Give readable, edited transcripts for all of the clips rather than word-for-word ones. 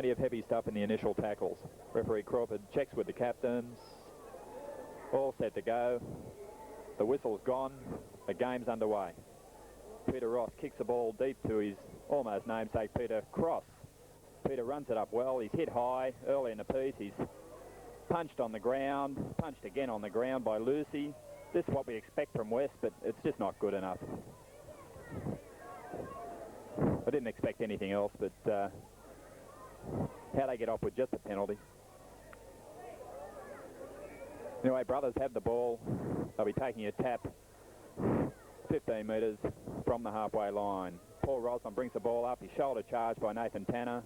Plenty of heavy stuff in the initial tackles. Referee Crawford checks with the captains. All set to go. The whistle's gone. The game's underway. Peter Ross kicks the ball deep to his almost namesake Peter Cross. Peter runs it up well. He's hit high early in the piece. He's punched on the ground, punched again on the ground by Lucy. This is what we expect from West, but it's just not good enough. I didn't expect anything else, but how they get off with just a penalty. Anyway, Brothers have the ball. They'll be taking a tap 15 metres from the halfway line. Paul Roslin brings the ball up. He's shoulder charged by Nathan Tanner.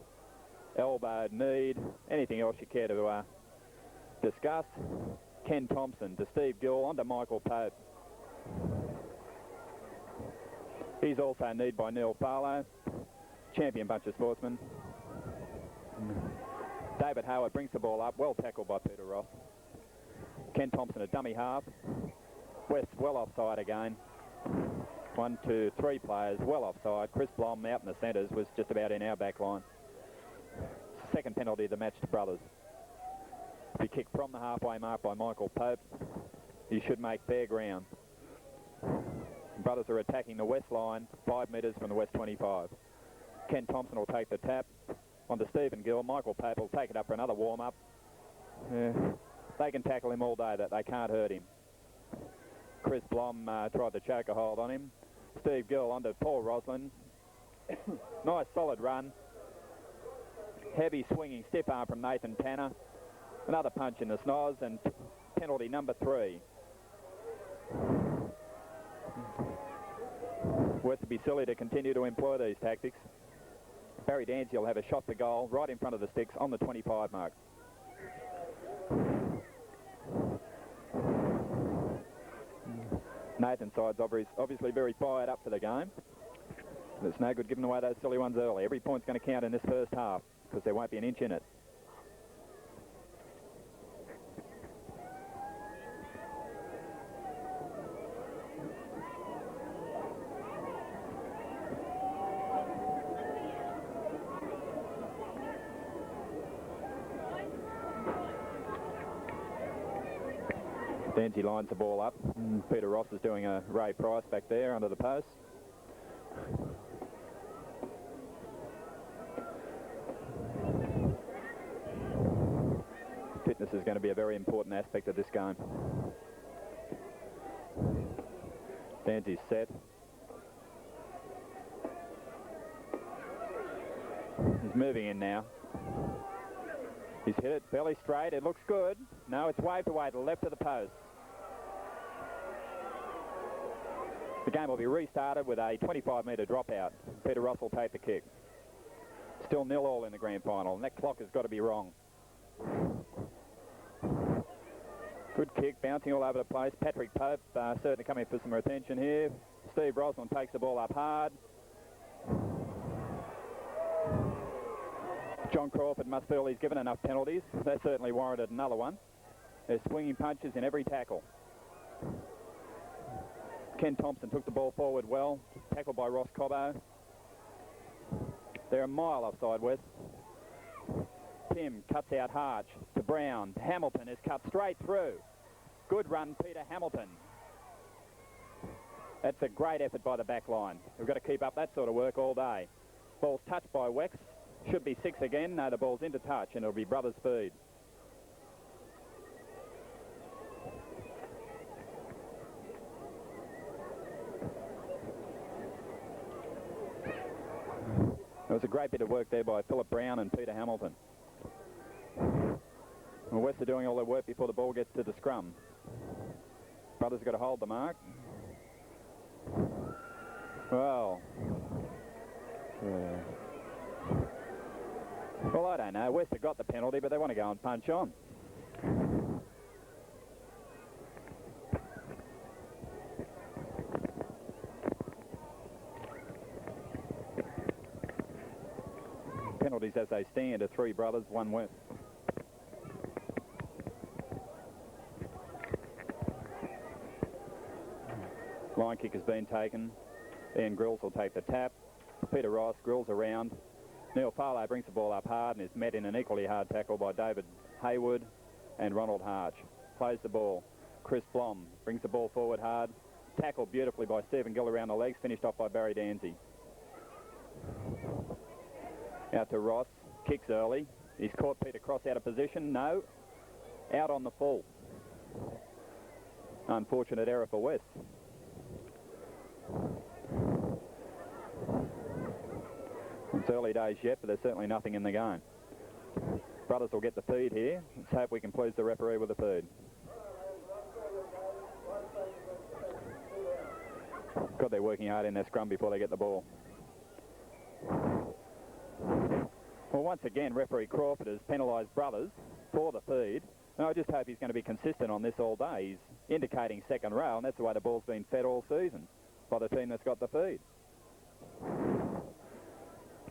Elbowed, kneed. Anything else you care to discuss? Ken Thompson to Steve Gill, on to Michael Pope. He's also kneed by Neil Farlow. Champion bunch of sportsmen. David Howard brings the ball up. Well tackled by Peter Ross. Ken Thompson, a dummy half. West well offside again. 1, 2, 3 players well offside. Chris Blom out in the centres was just about in our back line. Second penalty of the match to Brothers. Be kicked from the halfway mark by Michael Pope. He should make fair ground. Brothers are attacking the West line, 5 metres from the West 25. Ken Thompson will take the tap. On to Stephen Gill. Michael Pope will take it up for another warm-up. They can tackle him all day, that they can't hurt him. Chris Blom tried to choke a hold on him. Steve Gill on to Paul Roslin. Nice solid run. Heavy swinging stiff arm from Nathan Tanner. Another punch in the snoz, and penalty number 3. West to be silly to continue to employ these tactics. Barry Dancy will have a shot to goal right in front of the sticks on the 25 mark. Nathan's side's obviously very fired up for the game. It's no good giving away those silly ones early. Every point's going to count in this first half because there won't be an inch in it. Dancy lines the ball up. Peter Ross is doing a Ray Price back there under the post. Fitness is going to be a very important aspect of this game. Dancy's set. He's moving in now. He's hit it fairly straight. It looks good. No, it's waved away to the left of the post. The game will be restarted with a 25-metre dropout. Peter Ross will take the kick. Still 0-0 in the grand final, and that clock has got to be wrong. Good kick, bouncing all over the place. Patrick Pope certainly coming for some attention here. Steve Roslin takes the ball up hard. John Crawford must feel he's given enough penalties. That certainly warranted another one. There's swinging punches in every tackle. Ken Thompson took the ball forward well, tackled by Ross Cobbo. They're a mile offside, West. Tim cuts out Harch to Brown. Hamilton is cut straight through. Good run, Peter Hamilton. That's a great effort by the back line. We've got to keep up that sort of work all day. Ball's touched by Wex. Should be 6 again. No, the ball's into touch, and it'll be Brothers' feed. It was a great bit of work there by Philip Brown and Peter Hamilton. Well, West are doing all their work before the ball gets to the scrum. Brothers have got to hold the mark. Well, well, I don't know. West have got the penalty, but they want to go and punch on. Penalties as they stand are 3 Brothers, 1 West. Line kick has been taken. Ian Grills will take the tap. Peter Ross, Grills around. Neil Farlow brings the ball up hard and is met in an equally hard tackle by David Hayward and Ronald Harch. Plays the ball. Chris Blom brings the ball forward hard. Tackled beautifully by Stephen Gill around the legs, finished off by Barry Danzy. Out to Ross. Kicks early. He's caught Peter Cross out of position. No. Out on the full. Unfortunate error for West. It's early days yet, but there's certainly nothing in the game. Brothers will get the feed here. Let's hope we can please the referee with the feed. God, they're working hard in their scrum before they get the ball. Well, once again, referee Crawford has penalised Brothers for the feed. And I just hope he's going to be consistent on this all day. He's indicating second row, and that's the way the ball's been fed all season by the team that's got the feed.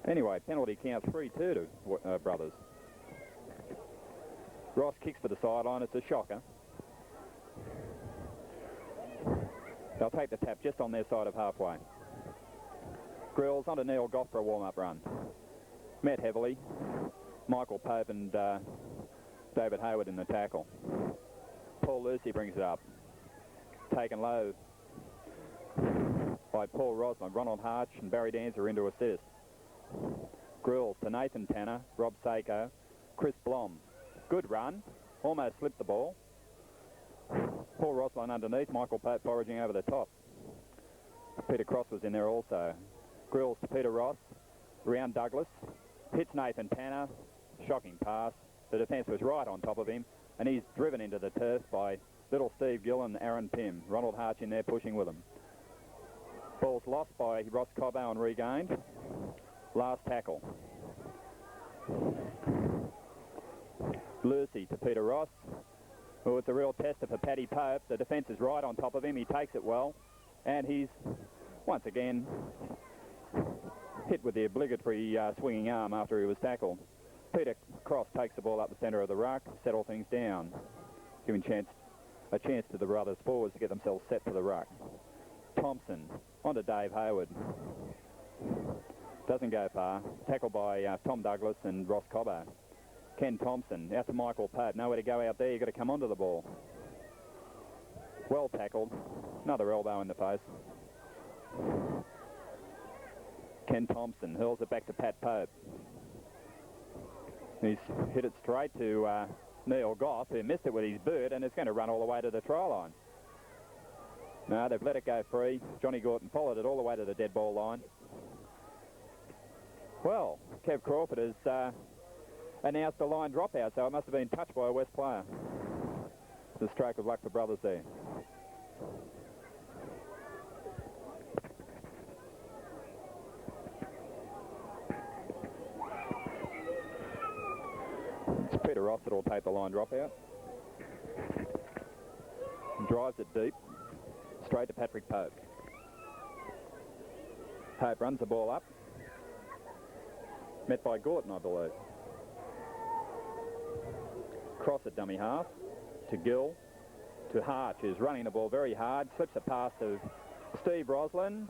Anyway, penalty counts 3-2 to Brothers. Ross kicks for the sideline. It's a shocker. They'll take the tap just on their side of halfway. Grills onto Neil Goff for a warm-up run. Met heavily. Michael Pope and David Hayward in the tackle. Paul Lucy brings it up. Taken low by Paul Rosman. Ronald Harch and Barry Dancer are into assist. Grills to Nathan Tanner, Rob Seiko, Chris Blom. Good run. Almost slipped the ball. Paul Rosman underneath. Michael Pope foraging over the top. Peter Cross was in there also. Grills to Peter Ross. Round Douglas. Hits Nathan Tanner. Shocking pass. The defence was right on top of him, and he's driven into the turf by little Steve Gill and Aaron Pym. Ronald Harch in there pushing with him. Ball's lost by Ross Cobbo and regained. Last tackle. Lucy to Peter Ross. Well, it's a real tester for Paddy Pope. The defence is right on top of him. He takes it well, and he's once again hit with the obligatory swinging arm after he was tackled. Peter Cross takes the ball up the centre of the ruck, settle things down, giving a chance to the brothers forwards to get themselves set for the ruck. Thompson onto Dave Hayward. Doesn't go far. Tackled by Tom Douglas and Ross Cobbo. Ken Thompson out to Michael Pope. Nowhere to go out there. You've got to come onto the ball. Well tackled. Another elbow in the face. Ken Thompson hurls it back to Pat Pope. He's hit it straight to Neil Goff, who missed it with his bird, and it's going to run all the way to the try line. No, they've let it go free. Johnny Gorton followed it all the way to the dead ball line. Well, Kev Crawford has announced a line dropout, so it must have been touched by a West player. The stroke of luck for Brothers there. It's Peter Ross that will take the line dropout. Drives it deep, straight to Patrick Pope. Pope runs the ball up. Met by Gorton, I believe. Cross at dummy half to Gill, to Harch, who's running the ball very hard, slips a pass to Steve Roslin,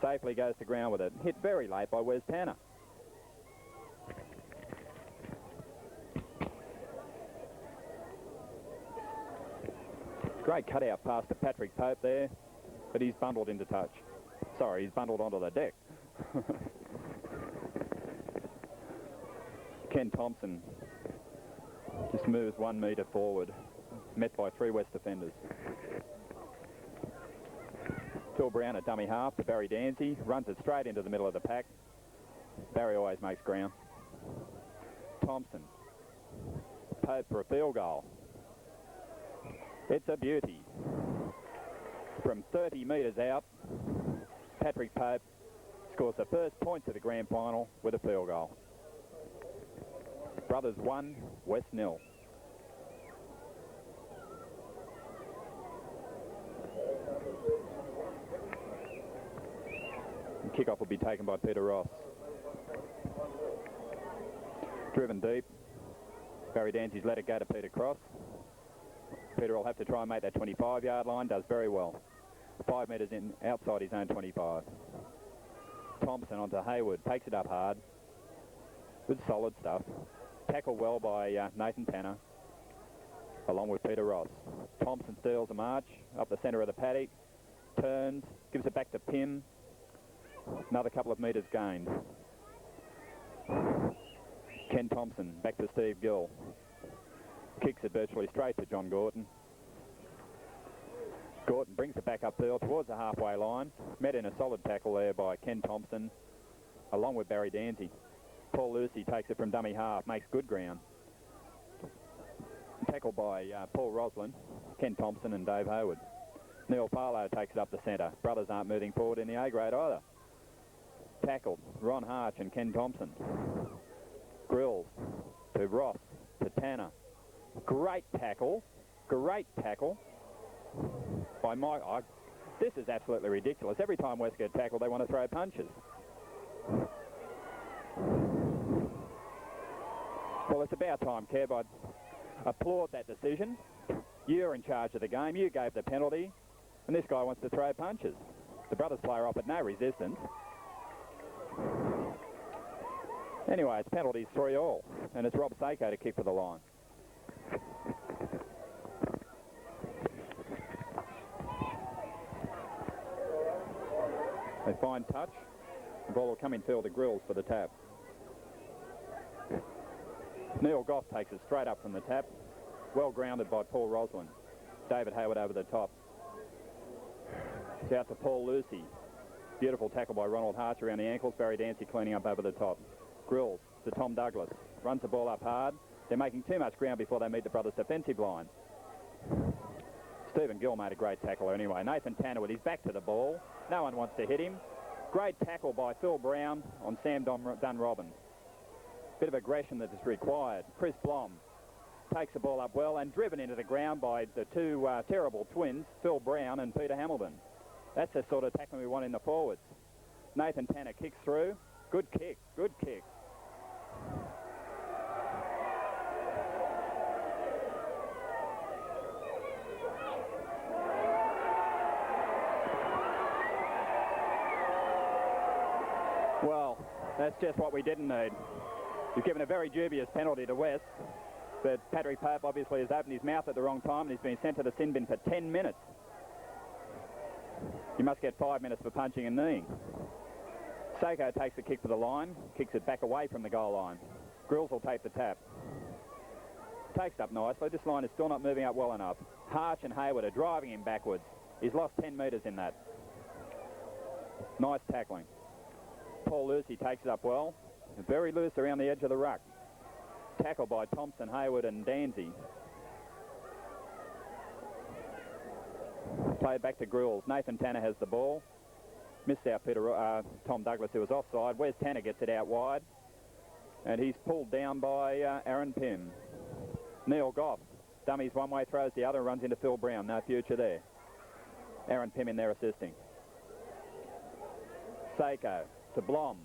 safely goes to ground with it. Hit very late by Wes Tanner. Great cutout pass to Patrick Pope there, but he's bundled into touch. Sorry, he's bundled onto the deck. Ken Thompson just moves 1 metre forward, met by 3 West defenders. Phil Brown at dummy half to Barry Danzy, runs it straight into the middle of the pack. Barry always makes ground. Thompson. Pope for a field goal. It's a beauty. From 30 metres out, Patrick Pope scores the first points of the grand final with a field goal. Brothers 1, West 0. Kick-off will be taken by Peter Ross. Driven deep. Barry Dancy's let it go to Peter Cross. Peter will have to try and make that 25-yard line. Does very well. 5 metres in outside his own 25. Thompson onto Hayward. Takes it up hard. Good solid stuff. Tackled well by Nathan Tanner, along with Peter Ross. Thompson steals a march up the centre of the paddock, turns, gives it back to Pym. Another couple of metres gained. Ken Thompson back to Steve Gill. Kicks it virtually straight to John Gorton. Gorton brings it back upfield towards the halfway line. Met in a solid tackle there by Ken Thompson, along with Barry Danzy. Paul Lucy takes it from dummy half, makes good ground. Tackled by Paul Roslin, Ken Thompson and Dave Hayward. Neil Farlow takes it up the centre. Brothers aren't moving forward in the A grade either. Tackled, Ron Harch and Ken Thompson. Grills to Ross, to Tanner. Great tackle by Mike. This is absolutely ridiculous. Every time West get tackled, they want to throw punches. Well, it's about time, Kev. I'd applaud that decision. You're in charge of the game. You gave the penalty, and this guy wants to throw punches. The Brothers player offered no resistance. Anyway, it's penalties 3-all, and it's Rob Seiko to kick for the line. They find touch. The ball will come in field to Grills for the tap. Neil Goff takes it straight up from the tap. Well grounded by Paul Roslin. David Hayward over the top. It's out to Paul Lucy. Beautiful tackle by Ronald Harch around the ankles. Barry Dancy cleaning up over the top. Grills to Tom Douglas. Runs the ball up hard. They're making too much ground before they meet the Brothers' defensive line. Stephen Gill made a great tackle anyway. Nathan Tanner with his back to the ball. No one wants to hit him. Great tackle by Phil Brown on Sam Dunrobin. Bit of aggression that is required. Chris Blom takes the ball up well and driven into the ground by the two terrible twins, Phil Brown and Peter Hamilton. That's the sort of tackling we want in the forwards. Nathan Tanner kicks through. Good kick. Well, that's just what we didn't need. He's given a very dubious penalty to West, but Patrick Pope obviously has opened his mouth at the wrong time and he's been sent to the sin bin for 10 minutes. You must get 5 minutes for punching and kneeing. Seiko takes the kick for the line, kicks it back away from the goal line. Grills will take the tap. Takes it up nicely. This line is still not moving up well enough. Harch and Hayward are driving him backwards. He's lost 10 metres in that. Nice tackling. Paul Lucy takes it up well. Very loose around the edge of the ruck. Tackle by Thompson, Hayward and Danzy. Played back to Grills. Nathan Tanner has the ball. Missed out Tom Douglas, who was offside. Wes Tanner gets it out wide. And he's pulled down by Aaron Pym. Neil Goff. Dummies one way, throws the other, runs into Phil Brown. No future there. Aaron Pym in there assisting. Seiko to Blom.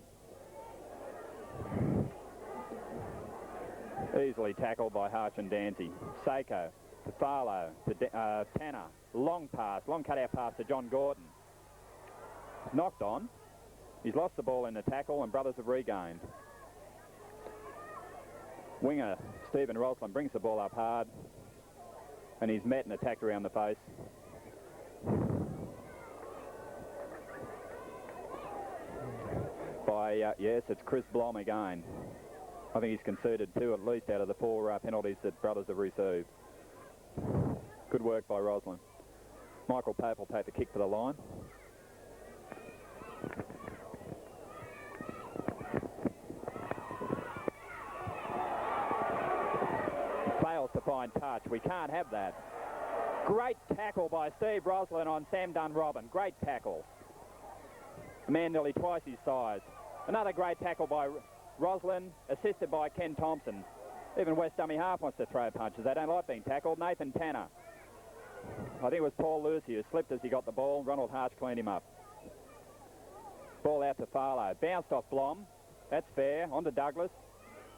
Easily tackled by Harch and Danzy. Seiko to Farlow to Tanner. Long cutout pass to John Gordon. Knocked on. He's lost the ball in the tackle and Brothers have regained. Winger Stephen Roslin brings the ball up hard and he's met and attacked around the face. By, yes, it's Chris Blom again. I think he's conceded 2 at least out of the 4 penalties that Brothers have received. Good work by Roslin. Michael Pope will take the kick for the line. Fails to find touch. We can't have that. Great tackle by Steve Roslin on Sam Dunrobin. Great tackle. A man nearly twice his size. Another great tackle by Roslin, assisted by Ken Thompson. Even West dummy half wants to throw punches. They don't like being tackled. Nathan Tanner. I think it was Paul Lucy who slipped as he got the ball. Ronald Harch cleaned him up. Ball out to Farlow. Bounced off Blom. That's fair. On to Douglas.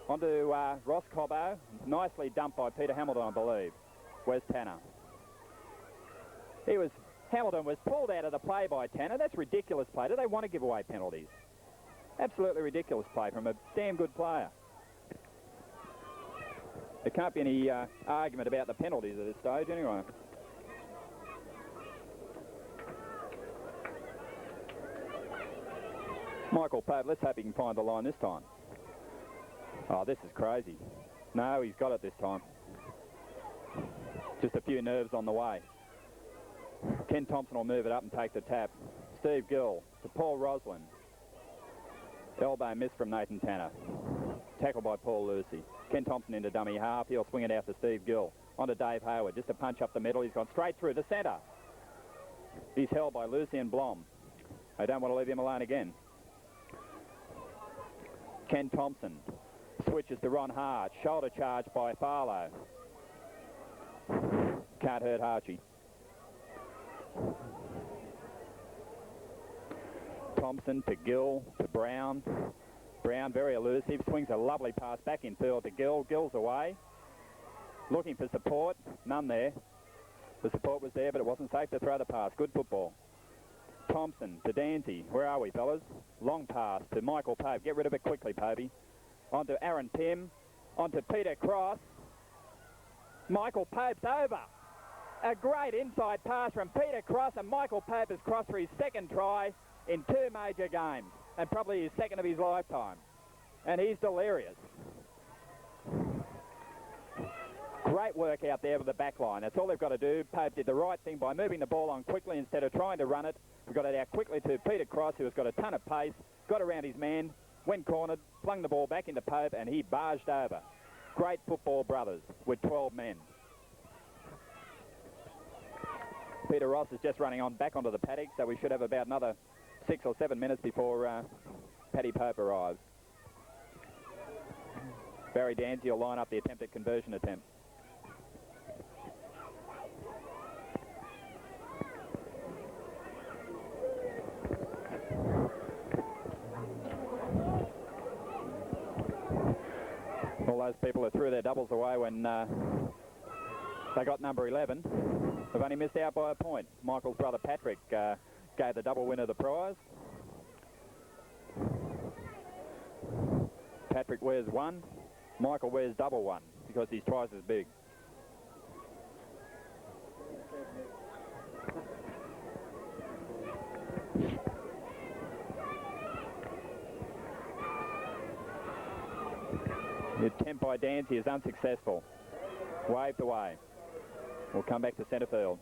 On to Ross Cobbo. Nicely dumped by Peter Hamilton, I believe. Where's Tanner? Hamilton was pulled out of the play by Tanner. That's ridiculous play. Do they want to give away penalties? Absolutely ridiculous play from a damn good player. There can't be any argument about the penalties at this stage anyway. Michael Pope, let's hope he can find the line this time. Oh, this is crazy. No, he's got it this time. Just a few nerves on the way. Ken Thompson will move it up and take the tap. Steve Gill to Paul Roslin. Elbow miss from Nathan Tanner. Tackled by Paul Lucy. Ken Thompson into dummy half. He'll swing it out to Steve Gill. On to Dave Hayward. Just a punch up the middle. He's gone straight through the centre. He's held by Lucy and Blom. They don't want to leave him alone again. Ken Thompson switches to Ron Hart. Shoulder charge by Farlow. Can't hurt Harchie. Thompson to Gill to Brown. Brown very elusive. Swings a lovely pass back in field to Gill. Gill's away. Looking for support. None there. The support was there, but it wasn't safe to throw the pass. Good football. Thompson to Dancy. Where are we, fellas? Long pass to Michael Pope. Get rid of it quickly, Popey. On to Aaron Pym. On to Peter Cross. Michael Pope's over. A great inside pass from Peter Cross, and Michael Pope has crossed for his second try in 2 major games, and probably his second of his lifetime. And he's delirious. Great work out there with the back line. That's all they've got to do. Pope did the right thing by moving the ball on quickly instead of trying to run it. We got it out quickly to Peter Cross, who has got a ton of pace, got around his man, went cornered, flung the ball back into Pope, and he barged over. Great football brothers with 12 men. Peter Ross is just running on back onto the paddock, so we should have about another 6 or 7 minutes before Paddy Pope arrives. Barry Dancy will line up the attempted conversion attempt. All those people who threw their doubles away when they got number 11 have only missed out by a point. Michael's brother Patrick gave the double winner the prize. Patrick wears 1. Michael wears double 1 because he's twice as big. The attempt by Dancy is unsuccessful. Waved away. We'll come back to centre field.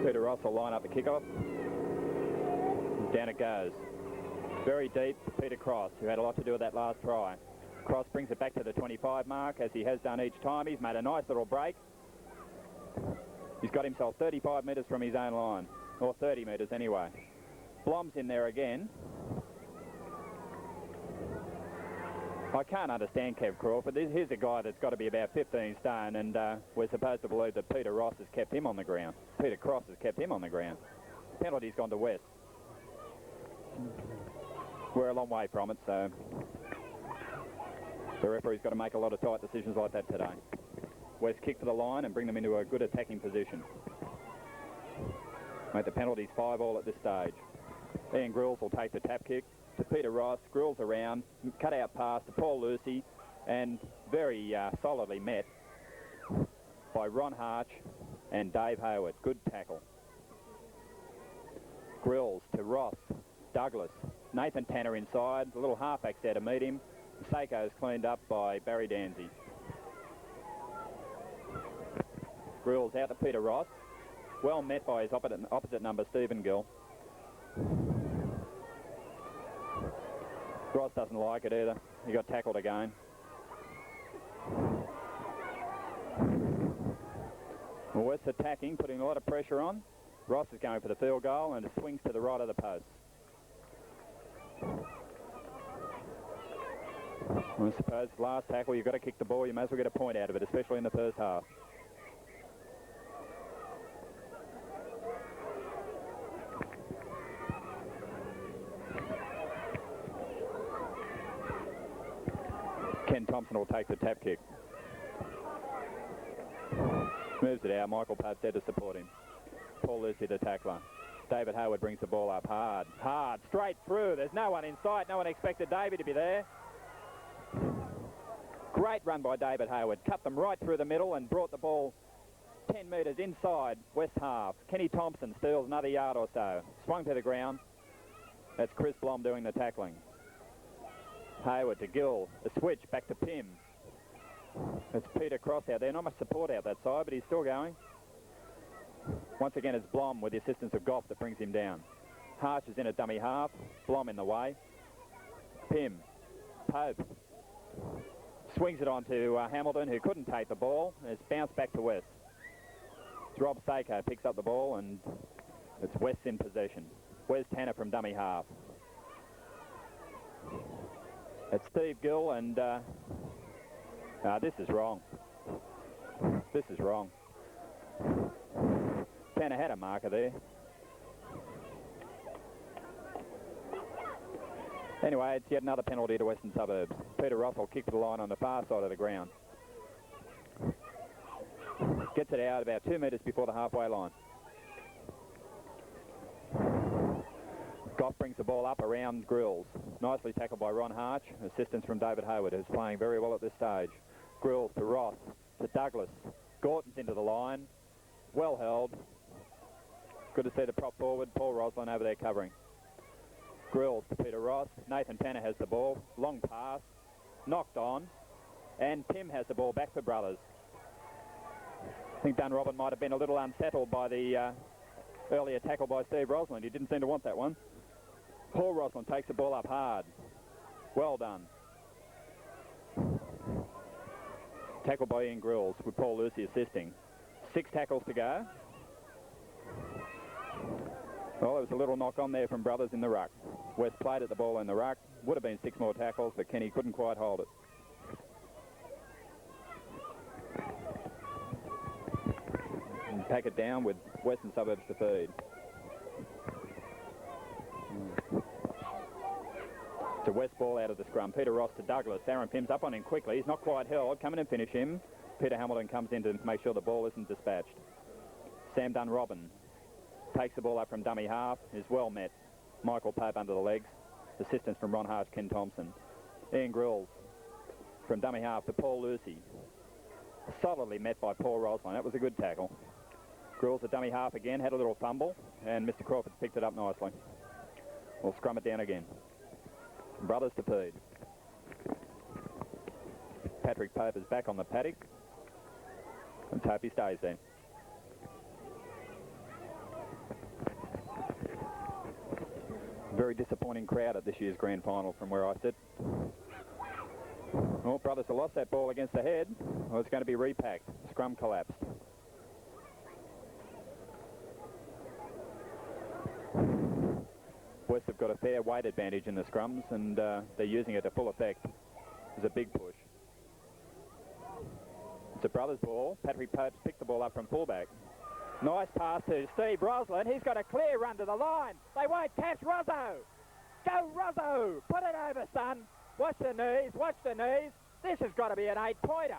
Peter Ross will line up the kickoff. Down it goes. Very deep, Peter Cross, who had a lot to do with that last try. Cross brings it back to the 25 mark, as he has done each time. He's made a nice little break. He's got himself 35 metres from his own line, or 30 metres anyway. Blom's in there again. I can't understand Kev Crawford. Here's a guy that's got to be about 15 stone, and we're supposed to believe that Peter Ross has kept him on the ground. Peter Cross has kept him on the ground. Penalty's gone to West. We're a long way from it, so the referee's got to make a lot of tight decisions like that today. West kick to the line and bring them into a good attacking position. Mate, the penalty's 5-all at this stage. Ian Grills will take the tap kick to Peter Ross. Grills around, cut out pass to Paul Lucy, and very solidly met by Ron Harch and Dave Hayward. Good tackle. Grills to Ross, Douglas, Nathan Tanner inside, a little halfback's there to meet him. Seiko's cleaned up by Barry Danzy. Grills out to Peter Ross. Well met by his opposite number, Stephen Gill. Ross doesn't like it either. He got tackled again. Well, West's attacking, putting a lot of pressure on. Ross is going for the field goal, and it swings to the right of the post. I suppose last tackle, you've got to kick the ball. You may as well get a point out of it, especially in the first half. Ken Thompson will take the tap kick. Moves it out. Michael Pope there to support him. Paul Lucy, the tackler. David Hayward brings the ball up hard, straight through. There's no one in sight. No one expected Davey to be there. Great run by David Hayward. Cut them right through the middle and brought the ball 10 metres inside West half. Kenny Thompson steals another yard or so. Swung to the ground. That's Chris Blom doing the tackling. Hayward to Gill. A switch back to Pym. It's Peter Cross out there. Not much support out that side, but he's still going. Once again, it's Blom with the assistance of Goff that brings him down. Harsh is in a dummy half. Blom in the way. Pym. Pope. Swings it on to Hamilton, who couldn't take the ball. It's bounced back to West. Rob Seiko picks up the ball, and it's West in possession. Where's Tanner from dummy half? It's Steve Gill, and this is wrong. This is wrong. Tanner had a marker there. Anyway, it's yet another penalty to Western Suburbs. Peter Russell kicked the line on the far side of the ground. Gets it out about 2 metres before the halfway line. Goff brings the ball up around Grills. Nicely tackled by Ron Harch. Assistance from David Hayward, who's playing very well at this stage. Grills to Ross, to Douglas. Gorton's into the line. Well held. Good to see the prop forward, Paul Roslin, over there covering. Grills to Peter Ross. Nathan Tanner has the ball. Long pass. Knocked on. And Pym has the ball back for Brothers. I think Dunrobin might have been a little unsettled by the earlier tackle by Steve Roslin. He didn't seem to want that one. Paul Roslin takes the ball up hard. Well done. Tackle by Ian Grills with Paul Lucy assisting. 6 tackles to go. Well, there was a little knock on there from Brothers in the ruck. West played at the ball in the ruck. Would have been 6 more tackles, but Kenny couldn't quite hold it. And pack it down with Western Suburbs to feed. It's a West ball out of the scrum. Peter Ross to Douglas. Aaron Pym's up on him quickly. He's not quite held. Come in and finish him. Peter Hamilton comes in to make sure the ball isn't dispatched. Sam Dunrobin takes the ball up from dummy half. Is well met. Michael Pope under the legs. Assistance from Ron Harsh, Ken Thompson. Ian Grills from dummy half to Paul Lucy. Solidly met by Paul Roslin. That was a good tackle. Grills at dummy half again. Had a little fumble. And Mr. Crawford picked it up nicely. We'll scrum it down again. Brothers to feed. Patrick Pope is back on the paddock. Let's hope he stays there. Very disappointing crowd at this year's grand final from where I sit. Oh, Brothers have lost that ball against the head. Well, it's going to be repacked. Scrum collapsed. West have got a fair weight advantage in the scrums, and they're using it to full effect. There's a big push. It's a Brothers ball. Patrick Pope's picked the ball up from fullback. Nice pass to Steve Roslin. He's got a clear run to the line. They won't catch Rozzo. Go Rozzo. Put it over, son. Watch the knees. Watch the knees. This has got to be an 8-pointer.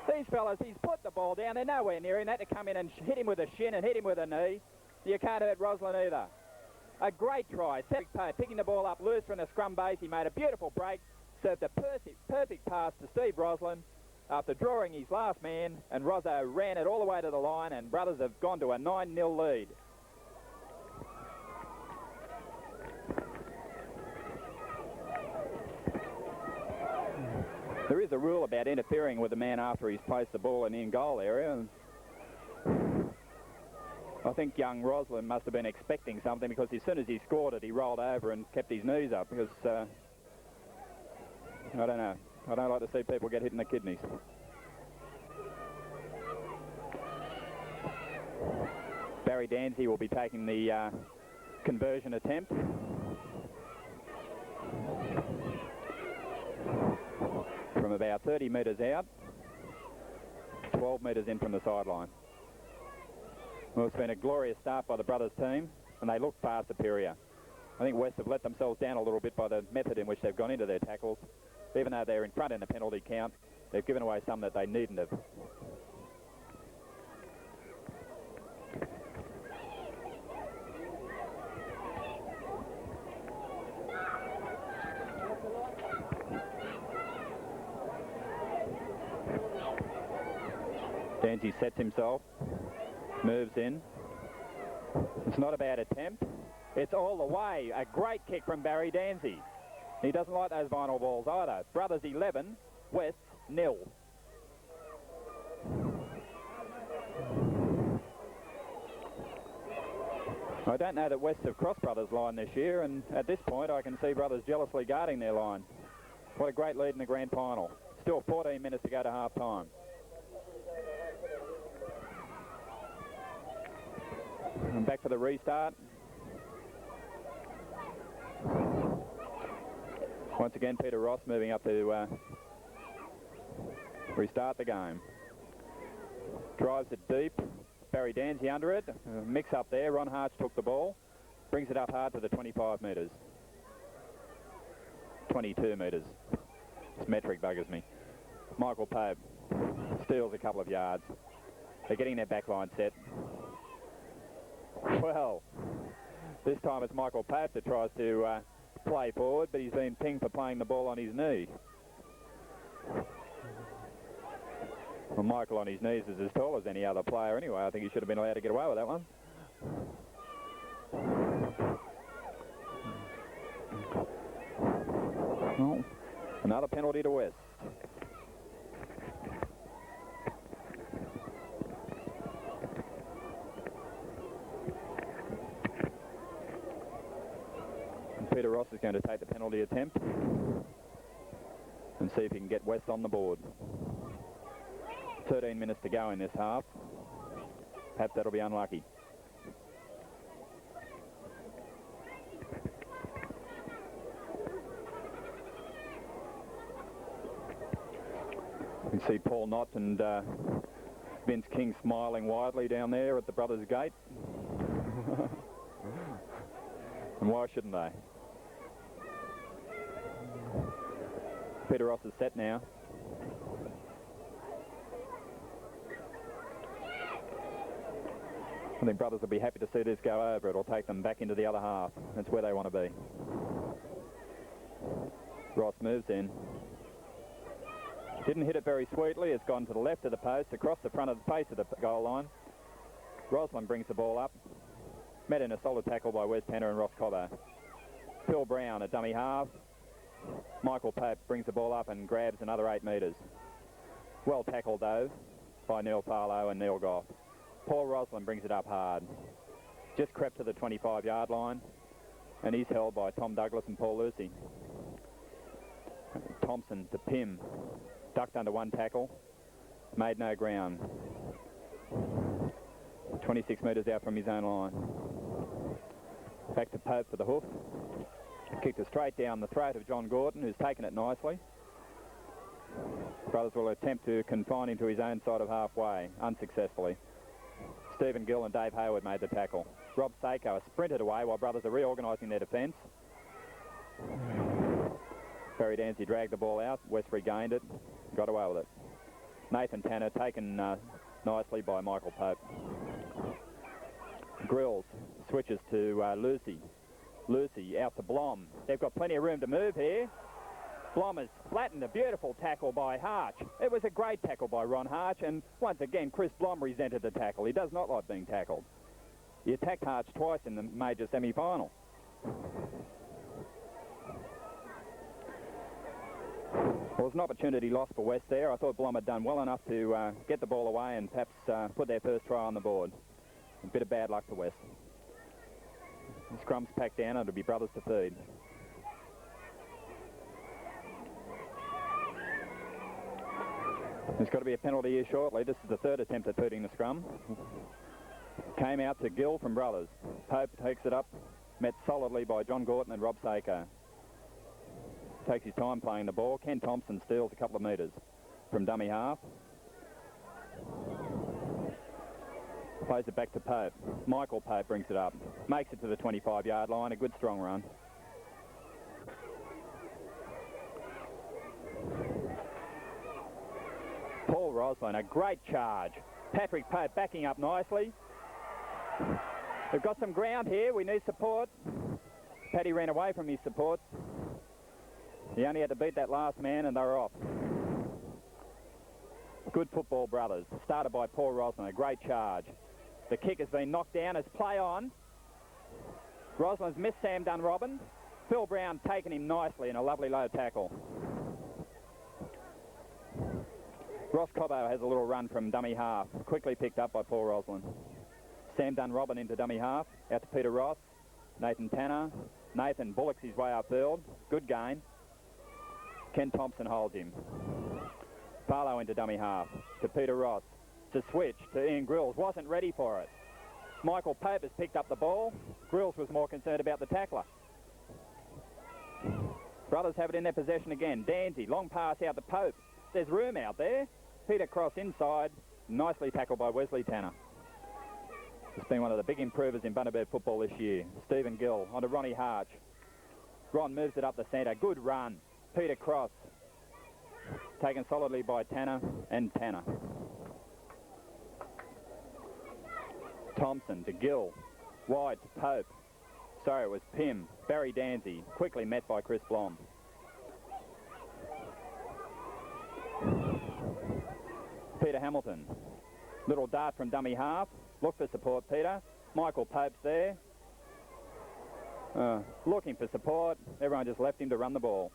These fellas, he's put the ball down. They're nowhere near him. They had to come in and hit him with a shin and hit him with a knee. You can't hurt Roslin either. A great try. Patrick Pope picking the ball up loose from the scrum base. He made a beautiful break. Served a perfect pass to Steve Roslin after drawing his last man, and Rozzo ran it all the way to the line, and Brothers have gone to a 9-0 lead. There is a rule about interfering with a man after he's placed the ball in the in-goal area. And I think young Roslin must have been expecting something, because as soon as he scored it, he rolled over and kept his knees up, because I don't know. I don't like to see people get hit in the kidneys. Barry Danzy will be taking the conversion attempt. From about 30 metres out, 12 metres in from the sideline. Well, it's been a glorious start by the Brothers team, and they look far superior. I think West have let themselves down a little bit by the method in which they've gone into their tackles. Even though they're in front in the penalty count, they've given away some that they needn't have. Danzy sets himself, moves in. It's not a bad attempt. It's all the way. A great kick from Barry Danzy. He doesn't like those vinyl balls either. Brothers 11, West 0. I don't know that West have crossed Brothers' line this year, and at this point I can see Brothers jealously guarding their line. What a great lead in the grand final. Still 14 minutes to go to half time. And back for the restart. Once again, Peter Ross moving up to restart the game. Drives it deep. Barry Danzy under it. Mix up there. Ron Harch took the ball. Brings it up hard to the 25 metres. 22 metres. This metric buggers me. Michael Pope steals a couple of yards. They're getting their back line set. Well, this time it's Michael Pope that tries to play forward, but he's been pinged for playing the ball on his knee. Well, Michael on his knees is as tall as any other player anyway. I think he should have been allowed to get away with that one. Well, another penalty to West. Peter Ross is going to take the penalty attempt and see if he can get West on the board. 13 minutes to go in this half. Perhaps that'll be unlucky. You can see Paul Knott and Vince King smiling widely down there at the brothers' gate. And why shouldn't they? Peter Ross is set now. I think brothers will be happy to see this go over. It'll take them back into the other half. That's where they want to be. Ross moves in. Didn't hit it very sweetly. It's gone to the left of the post, across the front of the face of the goal line. Roslin brings the ball up. Met in a solid tackle by Wes Penner and Ross Cobbo. Phil Brown, a dummy half. Michael Pope brings the ball up and grabs another 8 metres. Well tackled, though, by Neil Farlow and Neil Goff. Paul Roslin brings it up hard. Just crept to the 25-yard line, and he's held by Tom Douglas and Paul Lucy. Thompson to Pym. Ducked under one tackle. Made no ground. 26 metres out from his own line. Back to Pope for the hoof. Kicked it straight down the throat of John Gordon, who's taken it nicely. Brothers will attempt to confine him to his own side of halfway, unsuccessfully. Stephen Gill and Dave Hayward made the tackle. Rob Seiko has sprinted away while brothers are reorganising their defence. Barry Danzy dragged the ball out. West regained it, got away with it. Nathan Tanner taken nicely by Michael Pope. Grills switches to Lucy. Lucy out to Blom. They've got plenty of room to move here. Blom has flattened a beautiful tackle by Harch. It was a great tackle by Ron Harch, and once again Chris Blom resented the tackle. He does not like being tackled. He attacked Harch twice in the major semi-final. Well, it was an opportunity lost for West there. I thought Blom had done well enough to get the ball away and perhaps put their first try on the board. A bit of bad luck for West. The scrum's packed down and it'll be brothers to feed. There's got to be a penalty here shortly. This is the third attempt at feeding the scrum. Came out to Gill from brothers. Pope takes it up, met solidly by John Gorton and Rob Seiko. Takes his time playing the ball. Ken Thompson steals a couple of metres from dummy half. Plays it back to Pope. Michael Pope brings it up. Makes it to the 25-yard line. A good strong run. Paul Roslin, a great charge. Patrick Pope backing up nicely. We've got some ground here. We need support. Paddy ran away from his supports. He only had to beat that last man and they were off. Good football, brothers. Started by Paul Roslin, a great charge. The kick has been knocked down. It's play on. Roslin's missed Sam Dunrobin. Phil Brown taken him nicely in a lovely low tackle. Ross Cobbo has a little run from dummy half. Quickly picked up by Paul Roslin. Sam Dunrobin into dummy half. Out to Peter Ross. Nathan Tanner. Nathan bullocks his way upfield. Good gain. Ken Thompson holds him. Barlow into dummy half. To Peter Ross. To switch to Ian Grills. Wasn't ready for it. Michael Pope has picked up the ball. Grills was more concerned about the tackler. Brothers have it in their possession again. Danzy, long pass out to Pope. There's room out there. Peter Cross inside. Nicely tackled by Wesley Tanner. He's been one of the big improvers in Bundaberg football this year. Stephen Gill onto Ronnie Harch. Ron moves it up the centre. Good run. Peter Cross. Taken solidly by Tanner and Tanner. Thompson to Gill. Wide to Pope. Sorry, it was Pym. Barry Danzy. Quickly met by Chris Blom. Peter Hamilton. Little dart from dummy half. Look for support, Peter. Michael Pope's there. Looking for support. Everyone just left him to run the ball.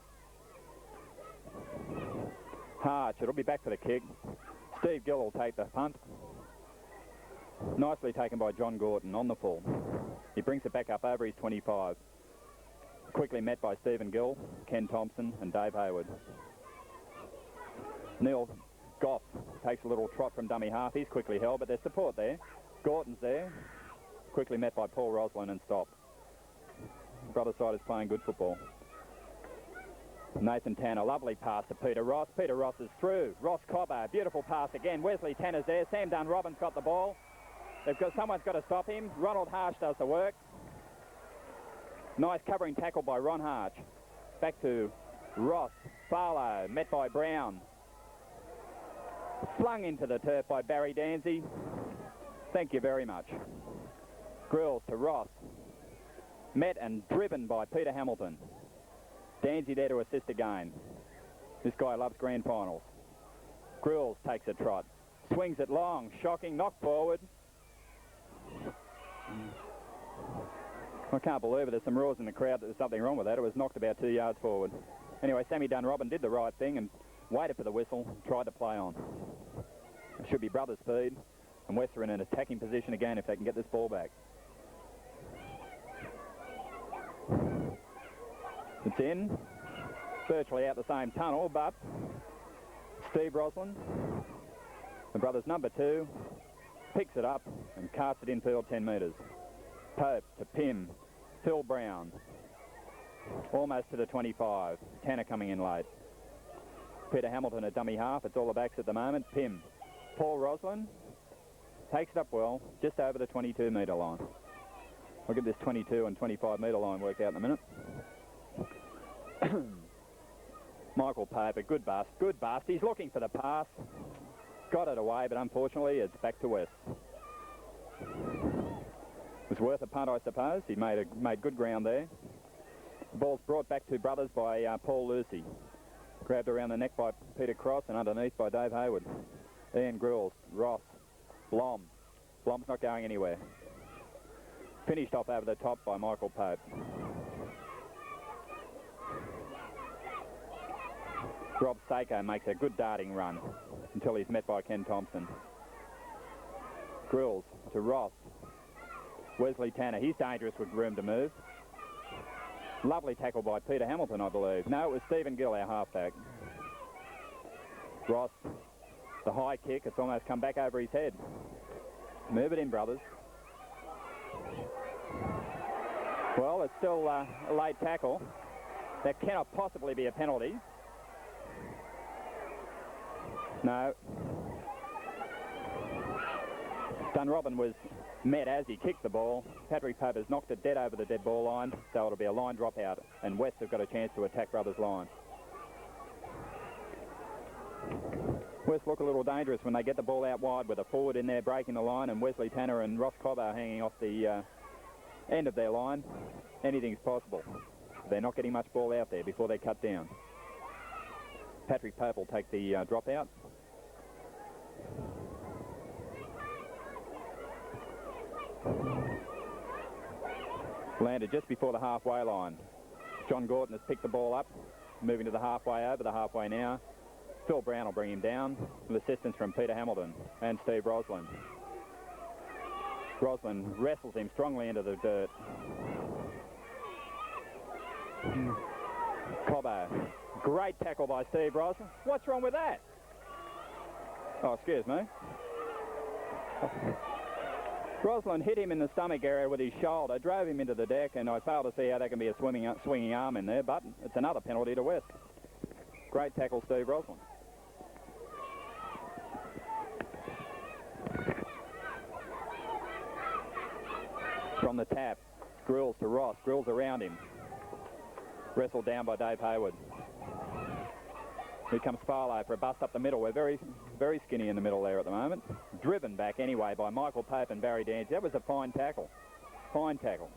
Harch. It'll be back for the kick. Steve Gill will take the punt. Nicely taken by John Gordon on the full. He brings it back up over his 25. Quickly met by Stephen Gill, Ken Thompson and Dave Hayward. Neil Goff takes a little trot from dummy half. He's quickly held, but there's support there. Gordon's there. Quickly met by Paul Roslin and stopped. Brother side is playing good football. Nathan Tanner, lovely pass to Peter Ross. Peter Ross is through. Ross Cobbo, beautiful pass again. Wesley Tanner's there. Sam Dunrobin's got the ball. Someone's got to stop him. Ronald Harch does the work. Nice covering tackle by Ron Harch. Back to Ross. Farlow, met by Brown. Flung into the turf by Barry Danzy. Thank you very much. Grills to Ross. Met and driven by Peter Hamilton. Danzy there to assist again. This guy loves grand finals. Grills takes a trot. Swings it long. Shocking. Knocked forward. I can't believe it. There's some roars in the crowd that there's something wrong with that. It was knocked about 2 yards forward. Anyway, Sammy Dunrobin did the right thing and waited for the whistle, tried to play on. It should be brother speed, and West are in an attacking position again if they can get this ball back. It's in, virtually out the same tunnel, but Steve Roslin, the brothers number 2, picks it up and casts it infield 10 metres. Pope to Pym. Phil Brown. Almost to the 25. Tanner coming in late. Peter Hamilton at dummy half. It's all the backs at the moment. Pym. Paul Roslin takes it up well, just over the 22-metre line. I'll get this 22 and 25-metre line worked out in a minute. Michael Pope, a good bust. Good bust. He's looking for the pass. Got it away, but unfortunately it's back to West. It was worth a punt, I suppose. He made good ground there. The ball's brought back to brothers by Paul Lucy. Grabbed around the neck by Peter Cross and underneath by Dave Hayward. Ian Grills, Ross, Blom. Blom's not going anywhere. Finished off over the top by Michael Pope. Rob Seiko makes a good darting run until he's met by Ken Thompson. Grills to Ross. Wesley Tanner, he's dangerous with room to move. Lovely tackle by Peter Hamilton, I believe. No, it was Stephen Gill, our halfback. Ross, the high kick, it's almost come back over his head. Move it in, brothers. Well, it's still a late tackle. That cannot possibly be a penalty. No. Dunrobin was met as he kicked the ball. Patrick Pope has knocked it dead over the dead ball line, so it'll be a line dropout, and West have got a chance to attack Brothers line. West look a little dangerous when they get the ball out wide with a forward in there breaking the line, and Wesley Tanner and Ross Cobb are hanging off the end of their line. Anything's possible. They're not getting much ball out there before they cut down. Patrick Pope will take the dropout. Landed just before the halfway line. John Gordon has picked the ball up, moving to the halfway, over the halfway now. Phil Brown will bring him down with assistance from Peter Hamilton and Steve Roslin. Roslin wrestles him strongly into the dirt. Cobbo. Great tackle by Steve Roslin. What's wrong with that? Oh, excuse me. Roslin hit him in the stomach area with his shoulder, drove him into the deck, and I fail to see how that can be a swinging arm in there, but it's another penalty to West. Great tackle, Steve Roslin. From the tap, Grills to Ross. Grills around him. Wrestled down by Dave Hayward. Here comes Farlow for a bust up the middle. We're very, very skinny in the middle there at the moment. Driven back anyway by Michael Pope and Barry Dancy. That was a fine tackle. Fine tackle.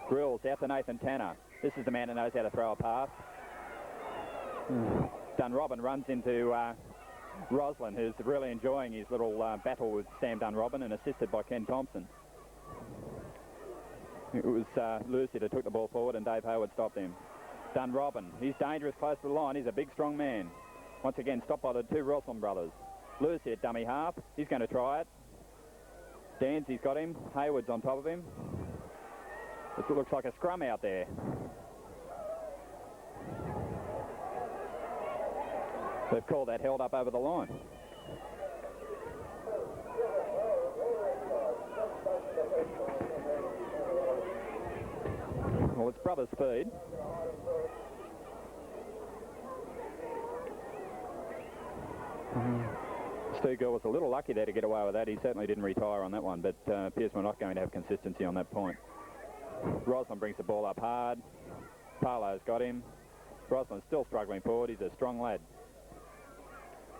Grills out to Nathan Tanner. This is the man who knows how to throw a pass. Dunrobin runs into Roslin, who's really enjoying his little battle with Sam Dunrobin, and assisted by Ken Thompson. It was Lucy that took the ball forward, and Dave Hayward stopped him. Dunrobin, he's dangerous close to the line. He's a big, strong man. Once again, stopped by the two Roslin brothers. Lucy at dummy half. He's going to try it. Danzy's got him. Hayward's on top of him. It looks like a scrum out there. They've called that held up over the line. Well, it's Brothers' feed. Stu Gill was a little lucky there to get away with that. He certainly didn't retire on that one, but appears we're not going to have consistency on that point. Roslin brings the ball up hard. Parlow's got him. Roslin's still struggling forward. He's a strong lad.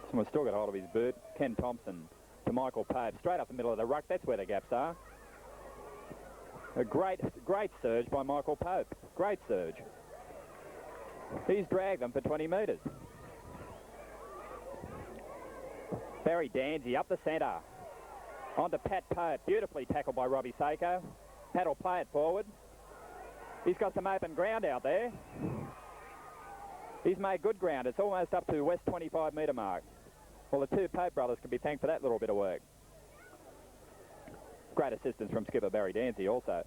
Someone's still got hold of his boot. Ken Thompson to Michael Pope. Straight up the middle of the ruck. That's where the gaps are. A great surge by Michael Pope. Great surge. He's dragged them for 20 metres. Barry Danzy up the centre. On to Pat Pope. Beautifully tackled by Robbie Seiko. Pat will play it forward. He's got some open ground out there. He's made good ground. It's almost up to West 25-metre mark. Well, the two Pope brothers can be thanked for that little bit of work. Great assistance from skipper Barry Dancy also.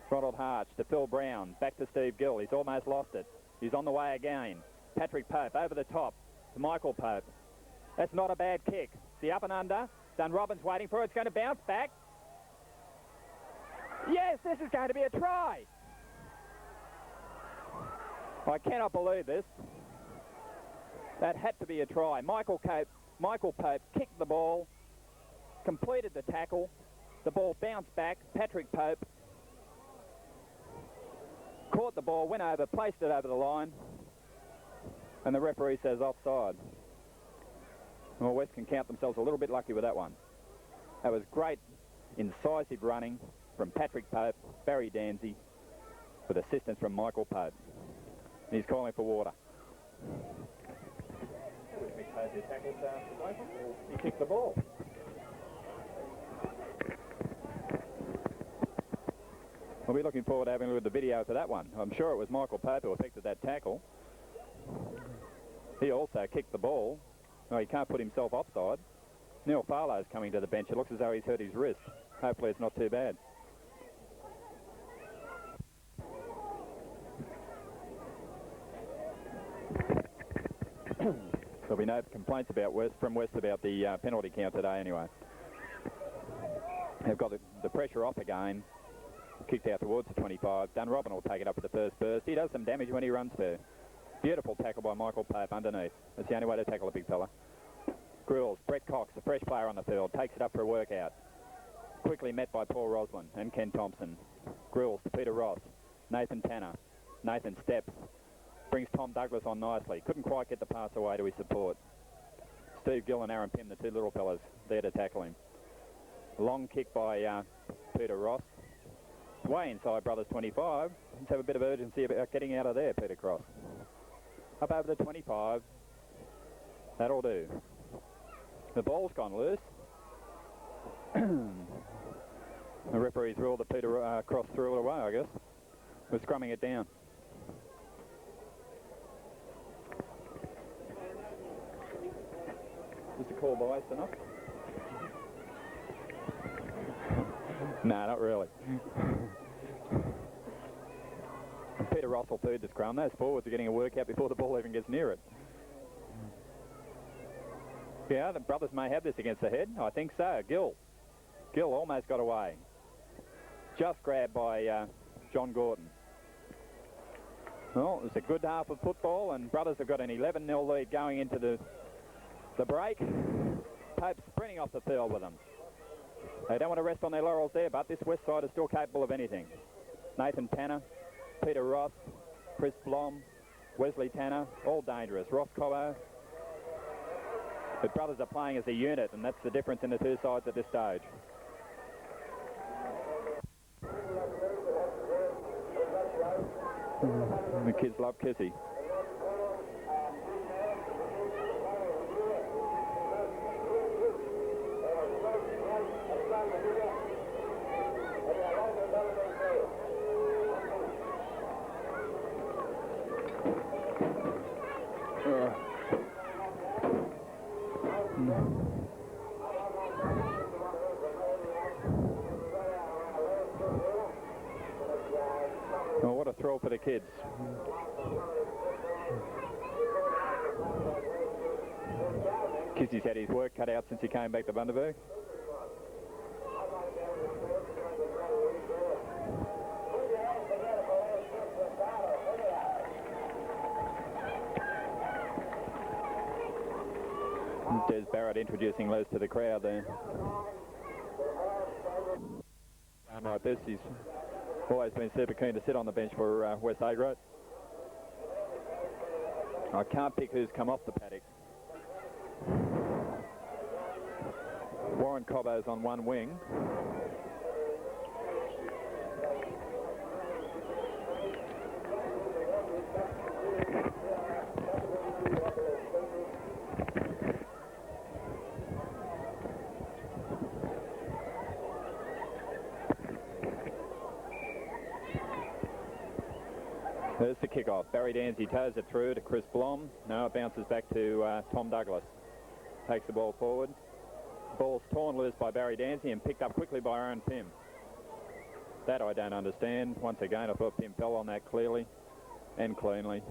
Ronald Harch to Phil Brown. Back to Steve Gill. He's almost lost it. He's on the way again. Patrick Pope over the top to Michael Pope. That's not a bad kick. The up and under. Dunrobin's waiting for it. It's going to bounce back. Yes, this is going to be a try. I cannot believe this. That had to be a try. Michael Pope kicked the ball, completed the tackle. The ball bounced back. Patrick Pope caught the ball, went over, placed it over the line, and the referee says offside. Well, West can count themselves a little bit lucky with that one. That was great, incisive running from Patrick Pope, Barry Danzy, with assistance from Michael Pope. He's calling for water. He kicked the ball. We'll be looking forward to having a look at the video for that one. I'm sure it was Michael Pope who effected that tackle. He also kicked the ball. No, he can't put himself offside. Neil Farlow's coming to the bench. It looks as though he's hurt his wrist. Hopefully it's not too bad. There'll be no complaints from West about the penalty count today anyway. They've got the pressure off again. Kicked out towards the 25. Dunrobin will take it up for the first burst. He does some damage when he runs there. Beautiful tackle by Michael Pope underneath. That's the only way to tackle a big fella. Grills, Brett Cox, a fresh player on the field, takes it up for a workout. Quickly met by Paul Roslin and Ken Thompson. Grills to Peter Ross, Nathan Tanner. Nathan steps, brings Tom Douglas on nicely. Couldn't quite get the pass away to his support. Steve Gill and Aaron Pym, the two little fellas, there to tackle him. Long kick by Peter Ross. Way inside Brothers 25. Let's have a bit of urgency about getting out of there, Peter Cross. Up over the 25. That'll do. The ball's gone loose. The referee's ruled that Peter Cross threw it away, I guess. We're scrumming it down. Just a call by ice enough? No, not really. Peter Ross will feed the scrum. Those forwards are getting a workout before the ball even gets near it. Yeah, the Brothers may have this against the head. I think so. Gill almost got away. Just grabbed by John Gordon. Well, it's a good half of football, and Brothers have got an 11-0 lead going into the break. Pope sprinting off the field with them. They don't want to rest on their laurels there, but this West side is still capable of anything. Nathan Tanner, Peter Ross, Chris Blom, Wesley Tanner, all dangerous. Ross Cobbo. But Brothers are playing as a unit, and that's the difference in the two sides at this stage. The kids love Kissy. Oh, what a throw for the kids. Kissy's had his work cut out since he came back to Bundaberg. Des Barrett introducing Les to the crowd there. Like this, he's always been super keen to sit on the bench for West A-grade. I can't pick who's come off the paddock. Warren Cobbo's on one wing. There's the kickoff. Barry Danzy toes it through to Chris Blom. Now it bounces back to Tom Douglas. Takes the ball forward. Ball's torn loose by Barry Danzy and picked up quickly by Aaron Pym. That I don't understand. Once again, I thought Pym fell on that clearly and cleanly.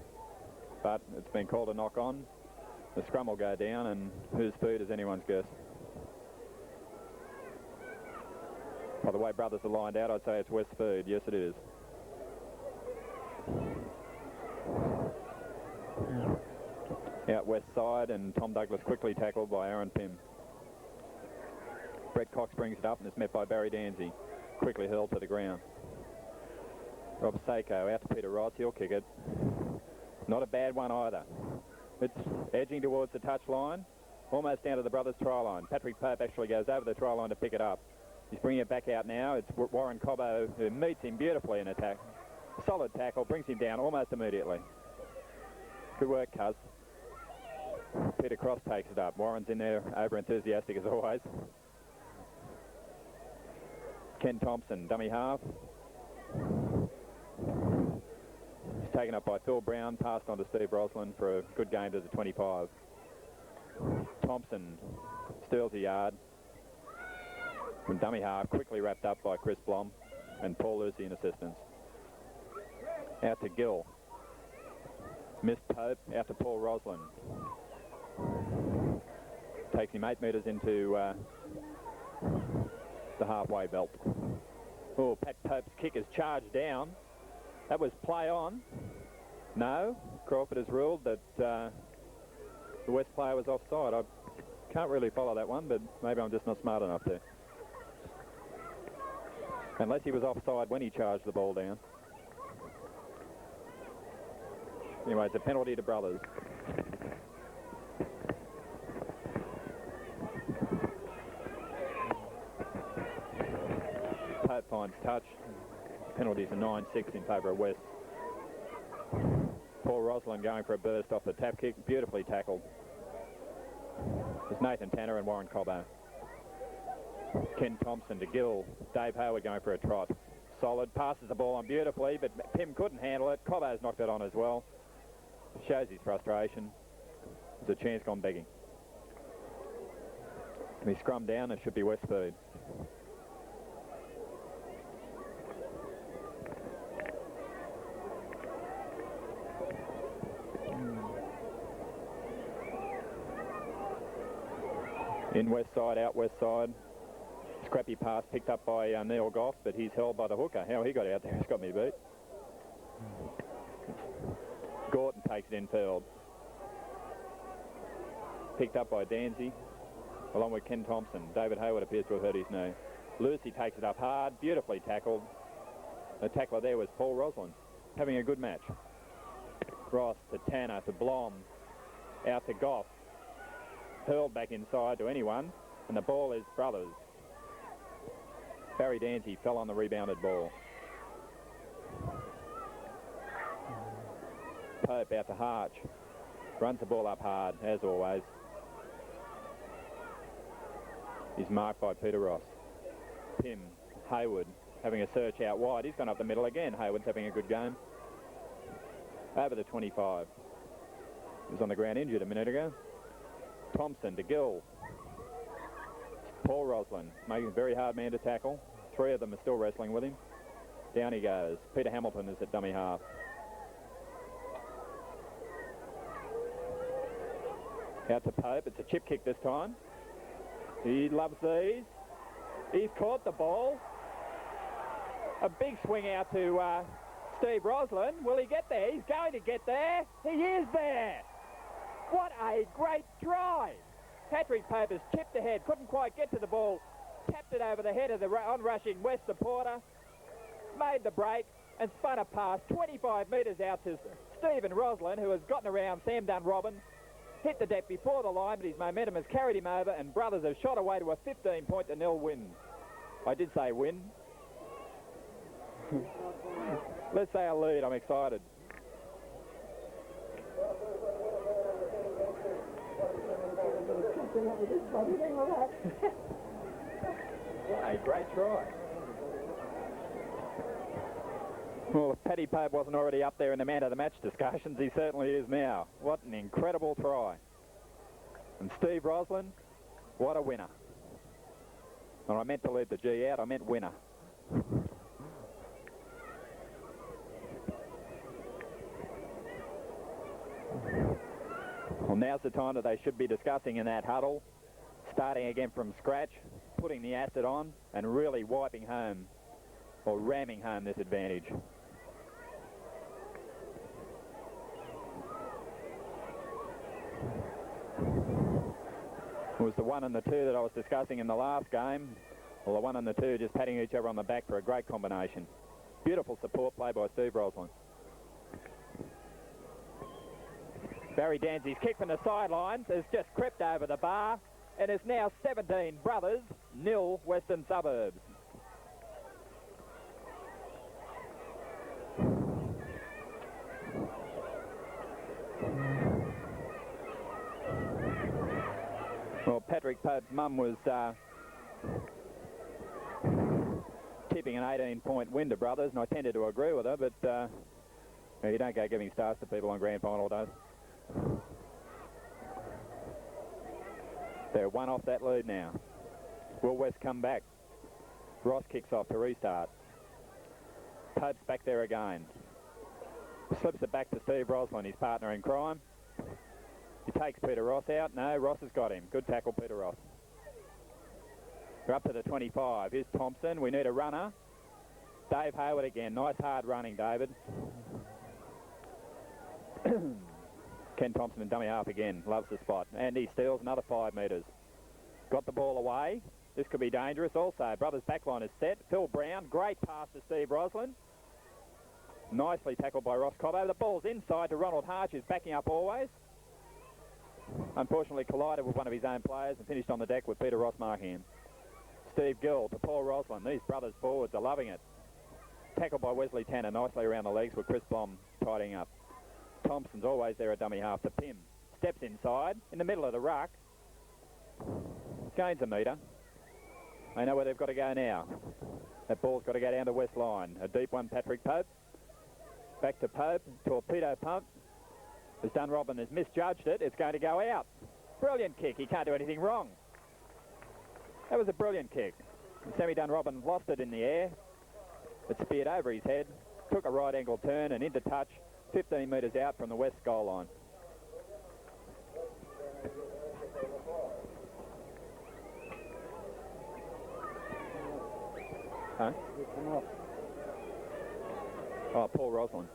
But it's been called a knock on. The scrum will go down, and whose food is anyone's guess. By the way Brothers are lined out, I'd say it's West food. Yes, it is. Out West side, and Tom Douglas quickly tackled by Aaron Pym. Brett Cox brings it up and is met by Barry Danzy. Quickly hurled to the ground. Rob Seiko out to Peter Ross. He'll kick it. Not a bad one either. It's edging towards the touch line, almost down to the Brothers' try line. Patrick Pope actually goes over the try line to pick it up. He's bringing it back out now. It's Warren Cobbo who meets him beautifully in attack. Solid tackle, brings him down almost immediately. Good work, Cuz. Peter Cross takes it up. Warren's in there, over enthusiastic as always. Ken Thompson, dummy half. It's taken up by Phil Brown, passed on to Steve Roslin for a good game to the 25. Thompson steals a yard. From dummy half, quickly wrapped up by Chris Blom and Paul Lucy in assistance. Out to Gill. Missed Pope, out to Paul Roslin. Takes him 8 metres into the halfway belt. Oh, Pat Pope's kick is charged down. That was play on. No, Crawford has ruled that the West player was offside. Can't really follow that one, but maybe I'm just not smart enough to. Unless he was offside when he charged the ball down. Anyway, it's a penalty to Brothers. Pope finds touch. Penalties are 9-6 in favour of West. Paul Roslin going for a burst off the tap kick. Beautifully tackled. It's Nathan Tanner and Warren Cobbo. Ken Thompson to Gill. Dave Hayward going for a trot. Solid. Passes the ball on beautifully, but Pim couldn't handle it. Cobbo's knocked it on as well. Shows his frustration. There's a chance gone begging. Can he scrum down? It should be West speed. In West side, out West side. Scrappy pass picked up by Neil Goff, but he's held by the hooker. How he got out there has got me beat. Gorton takes it infield. Picked up by Danzy, along with Ken Thompson. David Hayward appears to have hurt his knee. Lucy takes it up hard, beautifully tackled. The tackler there was Paul Roslin, having a good match. Ross to Tanner to Blom, out to Goff. Hurled back inside to anyone, and the ball is Brothers. Barry Danzy fell on the rebounded ball. Pope out to Harch. Runs the ball up hard, as always. He's marked by Peter Ross. Pim, Hayward, having a search out wide. He's gone up the middle again. Hayward's having a good game. Over the 25. He was on the ground injured a minute ago. Thompson to Gill. Paul Roslin, making a very hard man to tackle. Three of them are still wrestling with him. Down he goes. Peter Hamilton is at dummy half. Out to Pope. It's a chip kick this time. He loves these. He's caught the ball. A big swing out to Steve Roslin. Will he get there? He's going to get there. He is there. What a great try. Patrick Pope has chipped ahead, couldn't quite get to the ball, tapped it over the head of the on-rushing West supporter, made the break and spun a pass 25 metres out to Stephen Roslin, who has gotten around Sam Dunn-Robin, hit the deck before the line, but his momentum has carried him over, and Brothers have shot away to a 15-0 win. I did say win. Let's say a lead. I'm excited. A great try. Well, if Paddy Pope wasn't already up there in the man of the match discussions, he certainly is now. What an incredible try. And Steve Roslin, what a winner. And I meant to leave the G out, I meant winner. Well, now's the time that they should be discussing in that huddle, starting again from scratch, putting the acid on, and really wiping home, or ramming home this advantage. It was the 1 and the 2 that I was discussing in the last game. Well, the 1 and the 2 just patting each other on the back for a great combination. Beautiful support play by Steve Roslin. Barry Danzy's kick from the sidelines has just crept over the bar, and it's now 17 Brothers, 0 Western Suburbs. Well, Patrick Pope's mum was tipping an 18-point win to Brothers, and I tended to agree with her, but you don't go giving stars to people on grand final days. They're one off that lead now. Will West come back? Ross kicks off to restart. Pope's back there again. Slips it back to Steve Roslin, his partner in crime. He takes Peter Ross out. No, Ross has got him. Good tackle, Peter Ross. We're up to the 25. Here's Thompson. We need a runner. Dave Hayward again. Nice hard running, David. Ken Thompson and dummy half again. Loves the spot. And he steals another 5 metres. Got the ball away. This could be dangerous also. Brothers' backline is set. Phil Brown, great pass to Steve Roslin. Nicely tackled by Ross Cobbo. The ball's inside to Ronald Harch, who's backing up always. Unfortunately collided with one of his own players and finished on the deck with Peter Ross marking him. Steve Gill to Paul Roslin. These brothers forwards are loving it. Tackled by Wesley Tanner nicely around the legs with Chris Blom tidying up. Thompson's always there at dummy half to Pym. Steps inside in the middle of the ruck. Gains a metre. They know where they've got to go now. That ball's got to go down to West Line. A deep one, Patrick Pope. Back to Pope. Torpedo pump. As Dunrobin has misjudged it, it's going to go out. Brilliant kick. He can't do anything wrong. That was a brilliant kick. Sammy Dunrobin lost it in the air. It speared over his head, took a right angle turn and into touch 15 metres out from the west goal line. Huh? Oh, Paul Roslin.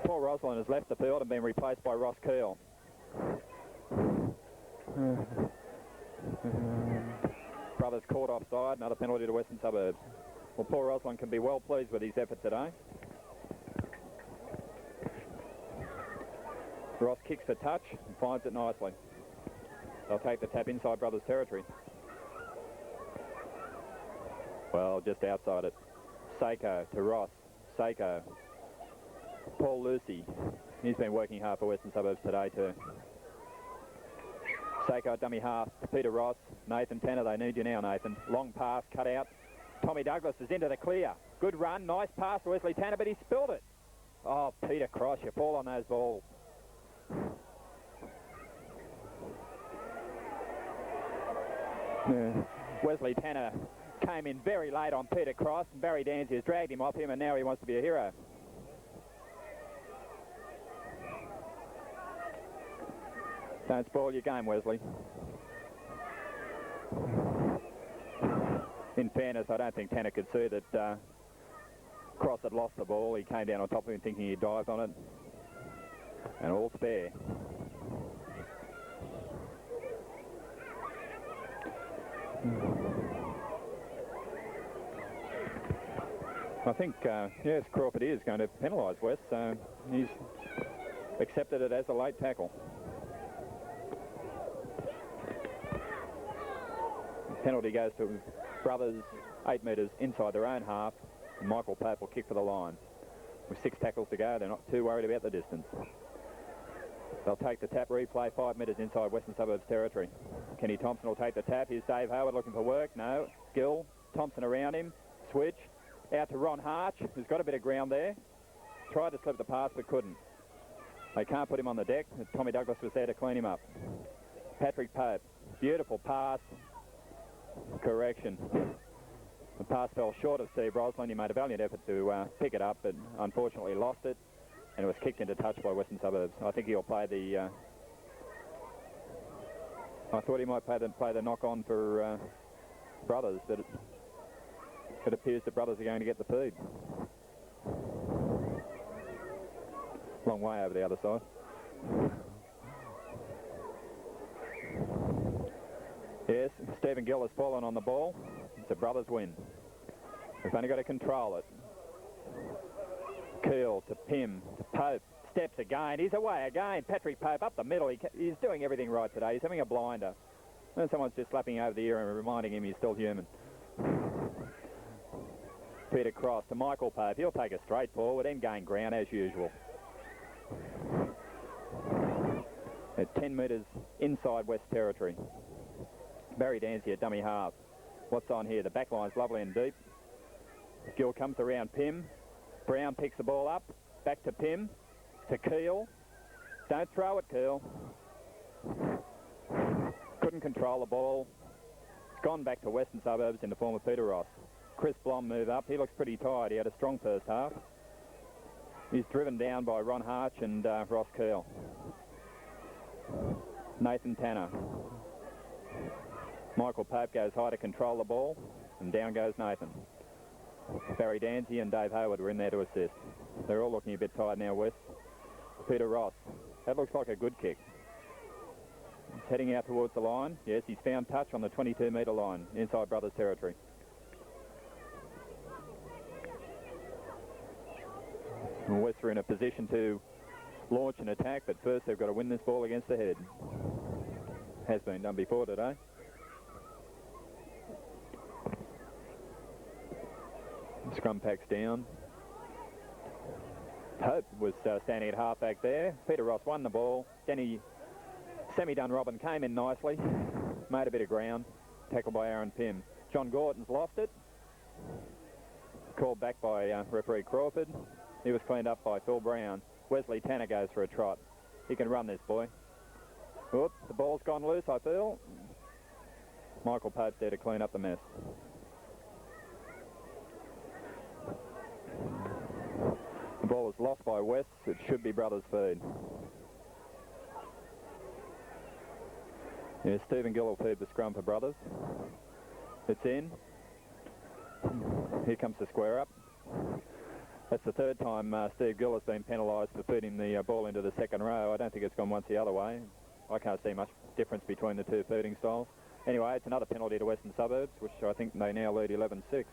Paul Roslin has left the field and been replaced by Ross Keel. Brothers caught offside, another penalty to Western Suburbs. Well, Paul Roslin can be well pleased with his effort today. Ross kicks for touch and finds it nicely. They'll take the tap inside Brothers territory. Well, just outside it. Seiko to Ross. Seiko. Paul Lucy. He's been working hard for Western Suburbs today too. Seiko dummy half. Peter Ross. Nathan Tanner. They need you now, Nathan. Long pass cut out. Tommy Douglas is into the clear. Good run. Nice pass to Wesley Tanner, but he spilled it. Oh, Peter Cross, you fall on those balls. Wesley Tanner came in very late on Peter Cross, and Barry Dancy has dragged him off him, and now he wants to be a hero. Don't spoil your game, Wesley. In fairness, I don't think Tanner could see that Cross had lost the ball. He came down on top of him thinking he dived on it. And all spare. I think, yes, Crawford is going to penalise West, so he's accepted it as a late tackle. Penalty goes to Brothers 8 metres inside their own half. Michael Pope will kick for the line. With 6 tackles to go, they're not too worried about the distance. They'll take the tap replay 5 metres inside Western Suburbs territory. Kenny Thompson will take the tap. Here's Dave Howard looking for work. No. Gill. Thompson around him. Switch. Out to Ron Harch, who's got a bit of ground there. Tried to slip the pass but couldn't. They can't put him on the deck. Tommy Douglas was there to clean him up. Patrick Pope. Beautiful pass. Correction. The pass fell short of Steve Roslin. He made a valiant effort to pick it up, but unfortunately lost it, and it was kicked into touch by Western Suburbs. I think he'll play the... I thought he might play the knock-on for Brothers, but it appears that Brothers are going to get the feed. Long way over the other side. Yes, Stephen Gill has fallen on the ball. It's a Brothers win. We've only got to control it. Keel to Pym to Pope. Steps again. He's away again. Patrick Pope up the middle. He's doing everything right today. He's having a blinder. And someone's just slapping over the ear and reminding him he's still human. Peter Cross to Michael Pope. He'll take a straight forward and gain ground as usual. At 10 metres inside West Territory. Barry Dancy at dummy half. What's on here? The back line's lovely and deep. Gill comes around Pym. Brown picks the ball up. Back to Pym. To Keel. Don't throw it, Keel. Couldn't control the ball. It's gone back to Western Suburbs in the form of Peter Ross. Chris Blom move up. He looks pretty tired. He had a strong first half. He's driven down by Ron Harch and Ross Keel. Nathan Tanner. Michael Pope goes high to control the ball, and down goes Nathan. Barry Dancy and Dave Hayward were in there to assist. They're all looking a bit tired now, West. Peter Ross. That looks like a good kick. heading out towards the line. Yes, he's found touch on the 22-metre line, inside Brothers territory. And West are in a position to launch an attack, but first they've got to win this ball against the head. Has been done before today. Scrum packs down. Pope was standing at half-back there. Peter Ross won the ball. Danny Semi-Dunrobin came in nicely, made a bit of ground, tackled by Aaron Pym. John Gordon's lost it. Called back by referee Crawford. He was cleaned up by Phil Brown. Wesley Tanner goes for a trot. He can run this boy. Whoop, the ball's gone loose, I feel. Michael Pope's there to clean up the mess. The ball is lost by West. It should be Brothers' feed. Yeah, Stephen Gill will feed the scrum for Brothers. It's in. Here comes the square up. That's the third time Steve Gill has been penalised for feeding the ball into the second row. I don't think it's gone once the other way. I can't see much difference between the two feeding styles. Anyway, it's another penalty to Western Suburbs, which I think they now lead 11-6.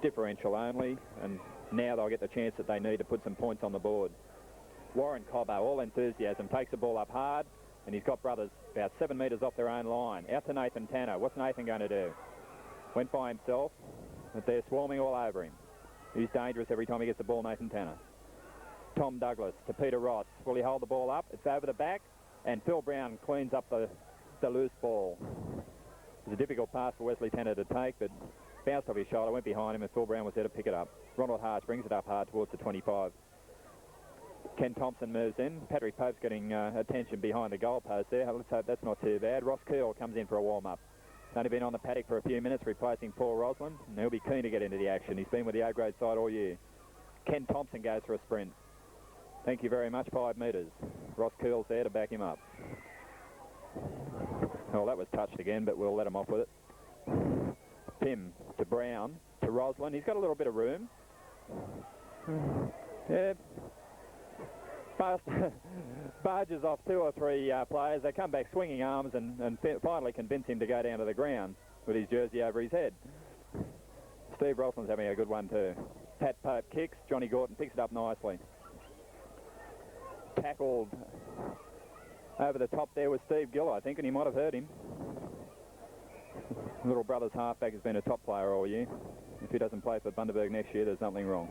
Differential only, and now they'll get the chance that they need to put some points on the board. Warren Cobbo, all enthusiasm, takes the ball up hard, and he's got Brothers about 7 metres off their own line. Out to Nathan Tanner. What's Nathan going to do? Went by himself, but they're swarming all over him. He's dangerous every time he gets the ball, Nathan Tanner. Tom Douglas to Peter Ross. Will he hold the ball up? It's over the back, and Phil Brown cleans up the loose ball. It was a difficult pass for Wesley Tanner to take, but bounced off his shoulder, went behind him, and Phil Brown was there to pick it up. Ronald Harsh brings it up hard towards the 25. Ken Thompson moves in. Patrick Pope's getting attention behind the goal post there. Let's hope that's not too bad. Ross Keel comes in for a warm-up. Only been on the paddock for a few minutes, replacing Paul Roslin, and he'll be keen to get into the action. He's been with the A-grade side all year. Ken Thompson goes for a sprint. Thank you very much, 5 metres. Ross Keel's there to back him up. Well, that was touched again, but we'll let him off with it. Pym to Brown to Roslin. He's got a little bit of room. Yeah. Barges off 2 or 3 players. They come back swinging arms and finally convince him to go down to the ground with his jersey over his head. Steve Roslin's having a good one too. Pat Pope kicks. Johnny Gordon picks it up nicely. Tackled over the top there was Steve Gill, I think, and he might have hurt him. Little Brothers halfback has been a top player all year. If he doesn't play for Bundaberg next year, there's something wrong.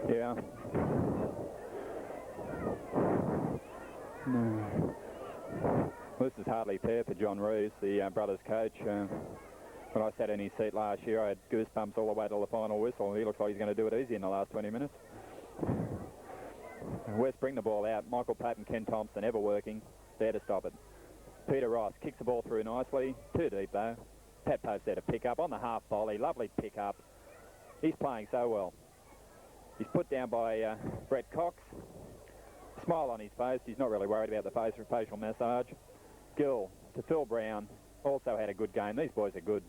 Yeah. No. Well, this is hardly fair for John Reeves, the Brothers coach. When I sat in his seat last year, I had goosebumps all the way to the final whistle. He looks like he's going to do it easy in the last 20 minutes. West bring the ball out. Michael Pope and Ken Thompson ever working, there to stop it. Peter Ross kicks the ball through nicely. Too deep, though. Pat Pope's there to pick up on the half volley. Lovely pick up. He's playing so well. He's put down by Brett Cox. Smile on his face. He's not really worried about the facial massage. Gill to Phil Brown. Also had a good game. These boys are good.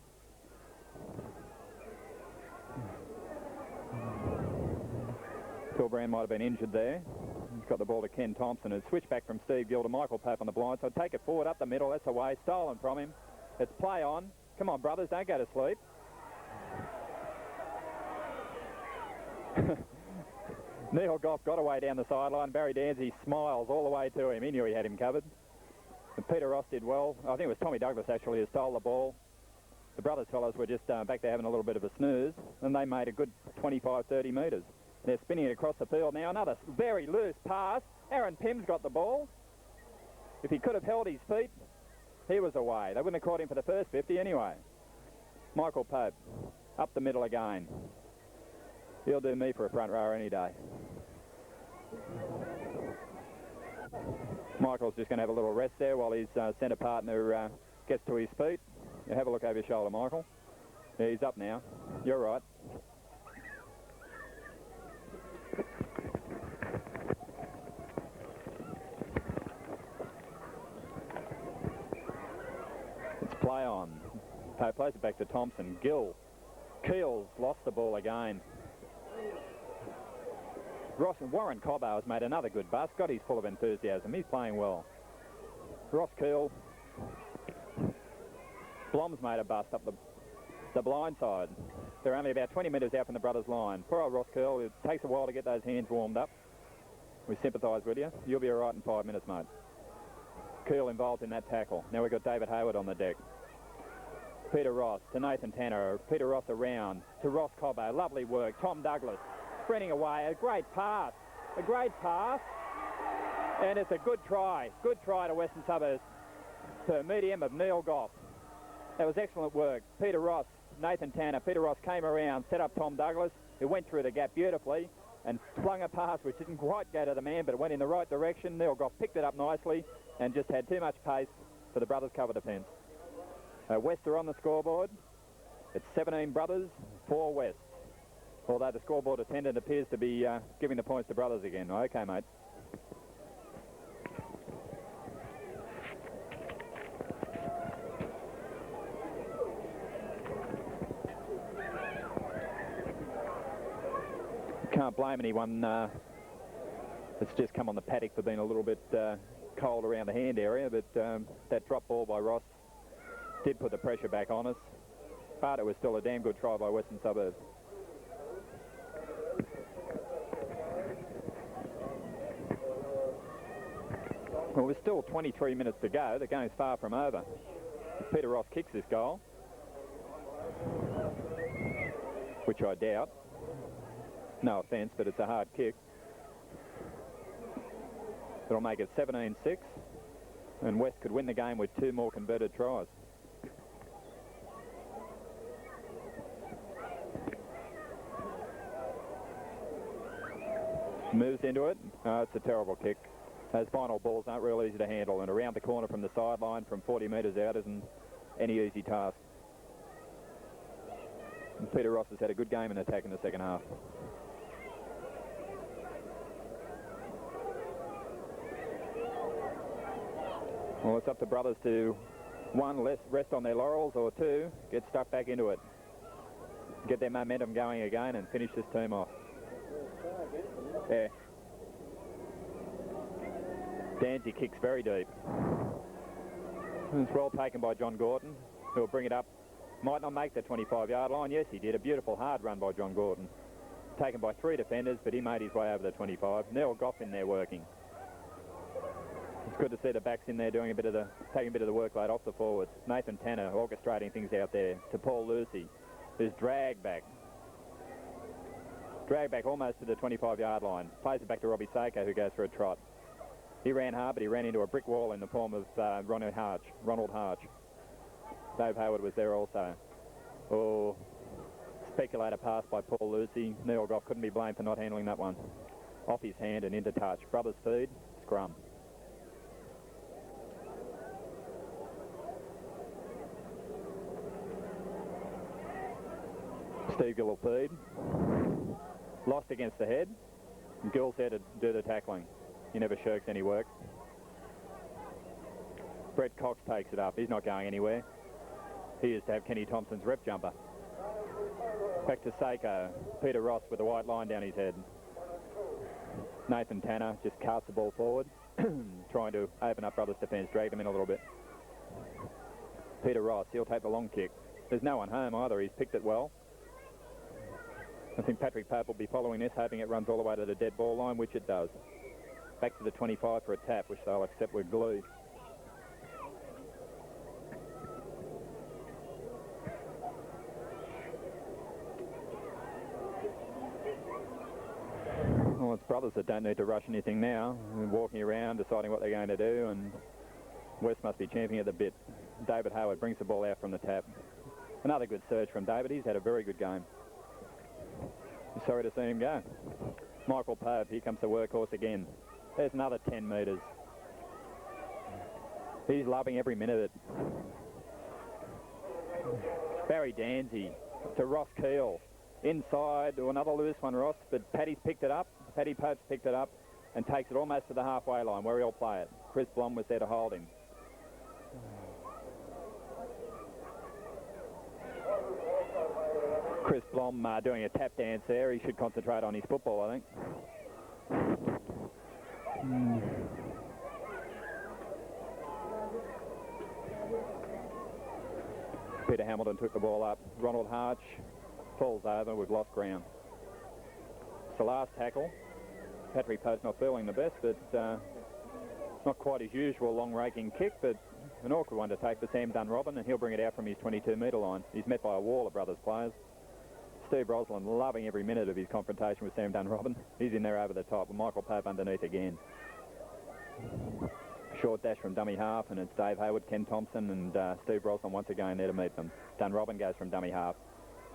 Phil Brown might have been injured there. He's got the ball to Ken Thompson. It's switched back from Steve Gill to Michael Pope on the blind. So take it forward up the middle. That's away. Stolen from him. It's play on. Come on, brothers. Don't go to sleep. Neil Goff got away down the sideline. Barry Danzy smiles all the way to him. He knew he had him covered. And Peter Ross did well. I think it was Tommy Douglas actually who stole the ball. The Brothers fellows were just back there having a little bit of a snooze, and they made a good 25, 30 metres. They're spinning it across the field now. Another very loose pass. Aaron Pym's got the ball. If he could have held his feet, he was away. They wouldn't have caught him for the first 50 anyway. Michael Pope, up the middle again. He'll do me for a front rower any day. Michael's just going to have a little rest there while his centre partner gets to his feet. You have a look over your shoulder, Michael. Yeah, he's up now. You're right. It's play on. Plays it back to Thompson. Keel's lost the ball again. Warren Cobbo has made another good bust. Got his full of enthusiasm. He's playing well. Ross Keel. Blom's made a bust up the blind side. They're only about 20 metres out from the brothers' line. Poor old Ross Keel. It takes a while to get those hands warmed up. We sympathise with you. You'll be all right in 5 minutes, mate. Keel involved in that tackle. Now we've got David Hayward on the deck. Peter Ross to Nathan Tanner. Peter Ross around to Ross Cobbo. Lovely work. Tom Douglas sprinting away. A great pass. And it's a good try. Good try to Western Suburbs. To medium of Neil Goff. That was excellent work. Peter Ross, Nathan Tanner. Peter Ross came around, set up Tom Douglas, who went through the gap beautifully and flung a pass which didn't quite go to the man, but it went in the right direction. Neil Goff picked it up nicely and just had too much pace for the brothers' cover defence. West are on the scoreboard. It's 17 brothers, 4 West. Although the scoreboard attendant appears to be giving the points to brothers again. Okay, mate. Can't blame anyone that's just come on the paddock for being a little bit cold around the hand area, but that drop ball by Ross did put the pressure back on us, but it was still a damn good try by Western Suburbs. Well, there's still 23 minutes to go. The game's far from over. Peter Ross kicks this goal, which I doubt. No offence, but it's a hard kick. It'll make it 17-6, and West could win the game with 2 more converted tries. Moves into it. It's a terrible kick. Those final balls aren't real easy to handle, and around the corner from the sideline from 40 metres out isn't any easy task. And Peter Ross has had a good game in attack in the second half. Well, it's up to brothers to, 1, rest on their laurels, or 2, get stuck back into it. Get their momentum going again and finish this team off. Yeah. Danzy kicks very deep. It's well taken by John Gordon, who will bring it up. Might not make the 25-yard line. Yes, he did. A beautiful hard run by John Gordon. Taken by 3 defenders, but he made his way over the 25. Neil Goff in there working. It's good to see the backs in there doing taking a bit of the workload off the forwards. Nathan Tanner orchestrating things out there to Paul Lucy, who's dragged back almost to the 25-yard line. Plays it back to Robbie Sako, who goes for a trot. He ran hard, but he ran into a brick wall in the form of Ronald Harch. Dave Hayward was there also. Oh, speculator pass by Paul Lucy. Neil Goff couldn't be blamed for not handling that one. Off his hand and into touch. Brothers feed, scrum. Steve Gill will feed. Lost against the head. Gill's there to do the tackling. He never shirks any work. Brett Cox takes it up. He's not going anywhere. He is to have Kenny Thompson's rep jumper. Back to Sako. Peter Ross with a white line down his head. Nathan Tanner just casts the ball forward, trying to open up brothers' defence, drag them in a little bit. Peter Ross, he'll take the long kick. There's no one home either. He's picked it well. I think Patrick Pope will be following this, hoping it runs all the way to the dead ball line, which it does. Back to the 25 for a tap, which they'll accept with glee. Well, it's brothers that don't need to rush anything now. They're walking around, deciding what they're going to do, and West must be champing at the bit. David Howard brings the ball out from the tap. Another good surge from David. He's had a very good game. Sorry to see him go. Michael Pope, here comes the workhorse again. There's another 10 metres. He's loving every minute of it. Barry Danzy to Ross Keel. Inside to another loose one, Ross, but Paddy's picked it up. Paddy Pope's picked it up and takes it almost to the halfway line where he'll play it. Chris Blom was there to hold him. Chris Blom doing a tap dance there. He should concentrate on his football, I think. Peter Hamilton took the ball up. Ronald Harch falls over. We've lost ground. It's the last tackle. Patrick Pope's not feeling the best, but not quite his usual long raking kick, but an awkward one to take for Sam Dunrobin, and he'll bring it out from his 22-metre line. He's met by a wall of Brothers players. Steve Roslin loving every minute of his confrontation with Sam Dunrobin. He's in there over the top with Michael Pope underneath again. Short dash from dummy half, and it's Dave Hayward, Ken Thompson, and Steve Roslin once again there to meet them. Dunrobin goes from dummy half.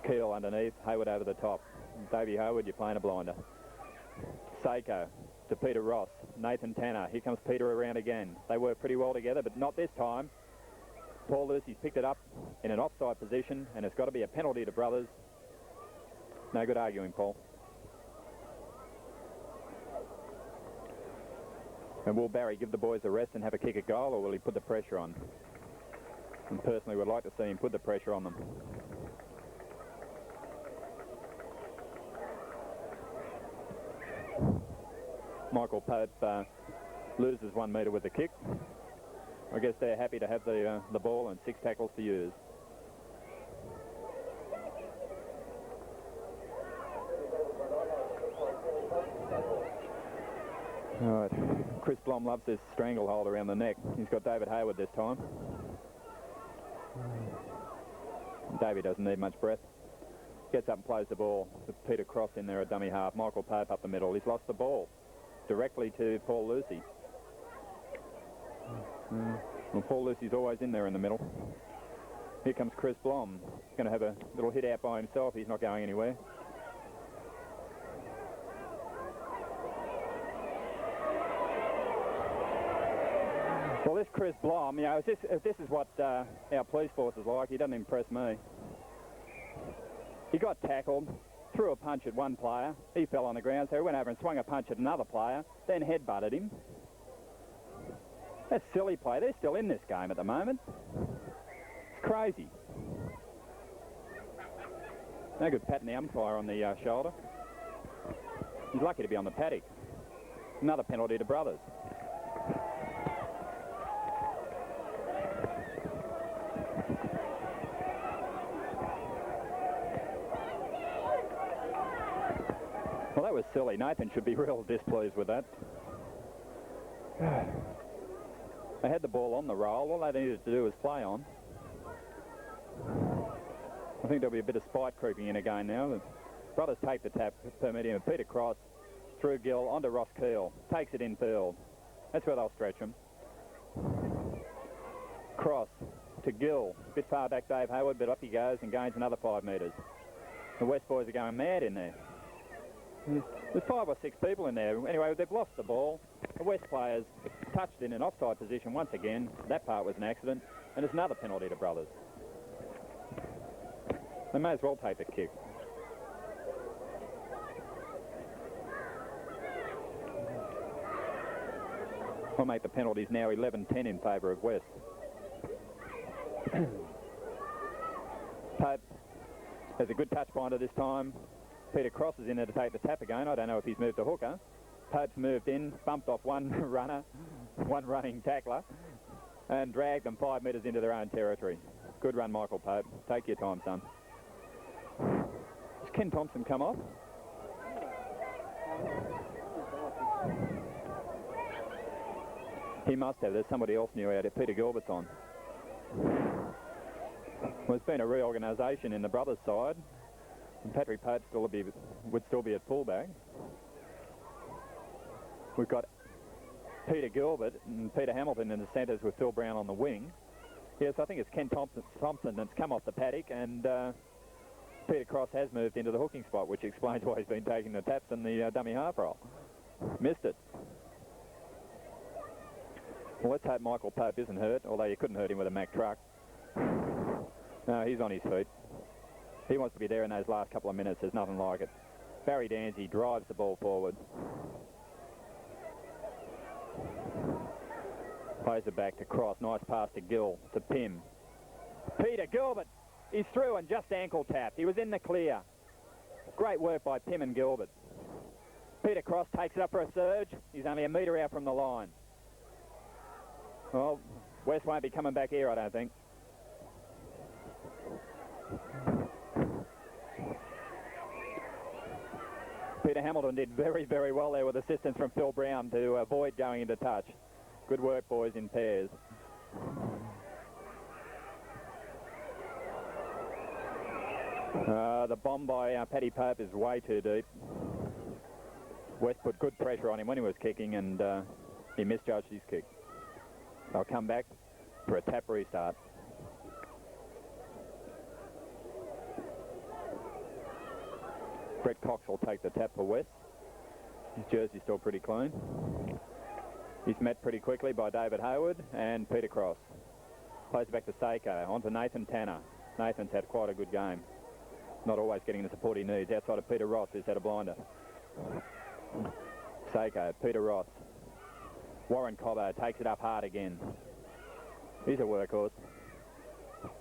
Keel underneath, Hayward over the top. Davey Hayward, you're playing a blinder. Seiko to Peter Ross. Nathan Tanner. Here comes Peter around again. They work pretty well together, but not this time. Paul Lucy's picked it up in an offside position, and it's got to be a penalty to Brothers. No good arguing, Paul. And will Barry give the boys a rest and have a kick at goal, or will he put the pressure on? And personally would like to see him put the pressure on them. Michael Pope loses 1 metre with the kick. I guess they're happy to have the ball and 6 tackles to use. All right. Chris Blom loves this stranglehold around the neck. He's got David Hayward this time. Davey doesn't need much breath. Gets up and plays the ball with Peter Cross in there at dummy half. Michael Pope up the middle. He's lost the ball directly to Paul Lucy. Well, Paul Lucy's always in there in the middle. Here comes Chris Blom. He's going to have a little hit out by himself. He's not going anywhere. Well, this Chris Blom, you know, if this is what our police force is like, he doesn't impress me. He got tackled, threw a punch at one player. He fell on the ground, so he went over and swung a punch at another player, then headbutted him. That's silly play. They're still in this game at the moment. It's crazy. No good patting the umpire on the shoulder. He's lucky to be on the paddock. Another penalty to Brothers. Well, that was silly. Nathan should be real displeased with that. They had the ball on the roll. All they needed to do was play on. I think there'll be a bit of spite creeping in again now. The Brothers take the tap, permitting him. Peter Cross through Gill onto Ross Keel. Takes it infield. That's where they'll stretch him. Cross to Gill. A bit far back, Dave Hayward, but up he goes and gains another 5 metres. The West boys are going mad in there. There's 5 or 6 people in there. Anyway, they've lost the ball. The West players touched in an offside position once again. That part was an accident. And it's another penalty to Brothers. They may as well take the kick. We'll make the penalties now 11-10 in favour of West. Pope has a good touch finder this time. Peter Cross is in there to take the tap again. I don't know if he's moved to hooker. Pope's moved in, bumped off one runner, one running tackler, and dragged them 5 metres into their own territory. Good run, Michael Pope. Take your time, son. Does Ken Thompson come off? He must have. There's somebody else new out here. Peter Gilbert's on. Well, there's been a reorganisation in the Brothers side. And Patrick Pope would still be at fullback. We've got Peter Gilbert and Peter Hamilton in the centres with Phil Brown on the wing. Yes, I think it's Ken Thompson that's come off the paddock, and Peter Cross has moved into the hooking spot, which explains why he's been taking the taps in the dummy half roll. Missed it. Well, let's hope Michael Pope isn't hurt, although you couldn't hurt him with a Mack truck. No, he's on his feet. He wants to be there in those last couple of minutes. There's nothing like it. Barry Danzy drives the ball forward. Plays it back to Cross. Nice pass to Gill, to Pym. Peter Gilbert. He's through and just ankle tapped. He was in the clear. Great work by Pym and Gilbert. Peter Cross takes it up for a surge. He's only a metre out from the line. Well, West won't be coming back here, I don't think. Peter Hamilton did very, very well there with assistance from Phil Brown to avoid going into touch. Good work, boys, in pairs. The bomb by Paddy Pope is way too deep. West put good pressure on him when he was kicking, and he misjudged his kick. They'll come back for a tap restart. Brett Cox will take the tap for West. His jersey's still pretty clean. He's met pretty quickly by David Hayward and Peter Cross. Plays it back to Seiko, on to Nathan Tanner. Nathan's had quite a good game. Not always getting the support he needs. Outside of Peter Ross, who's had a blinder. Seiko, Peter Ross. Warren Cobbo takes it up hard again. He's a workhorse.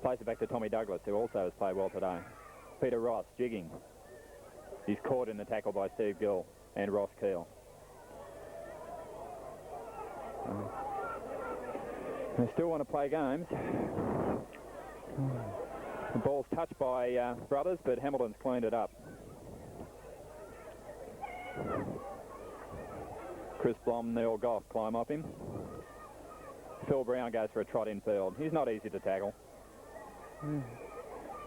Plays it back to Tommy Douglas, who also has played well today. Peter Ross, jigging. He's caught in the tackle by Steve Gill and Ross Keel. They still want to play games. The ball's touched by Brothers, but Hamilton's cleaned it up. Chris Blom, Neil Goff climb up him. Phil Brown goes for a trot in field. He's not easy to tackle.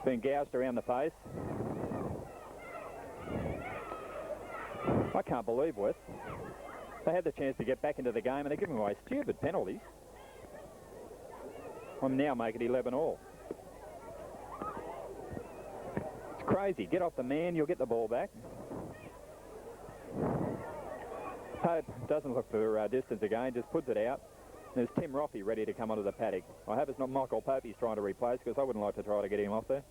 Been gouged around the face. I can't believe West. They had the chance to get back into the game and they're giving away stupid penalties. I'm now making it 11 all. It's crazy. Get off the man, you'll get the ball back. Pope doesn't look for distance again, just puts it out. There's Tim Roffey ready to come onto the paddock. I hope it's not Michael Pope he's trying to replace, because I wouldn't like to try to get him off there.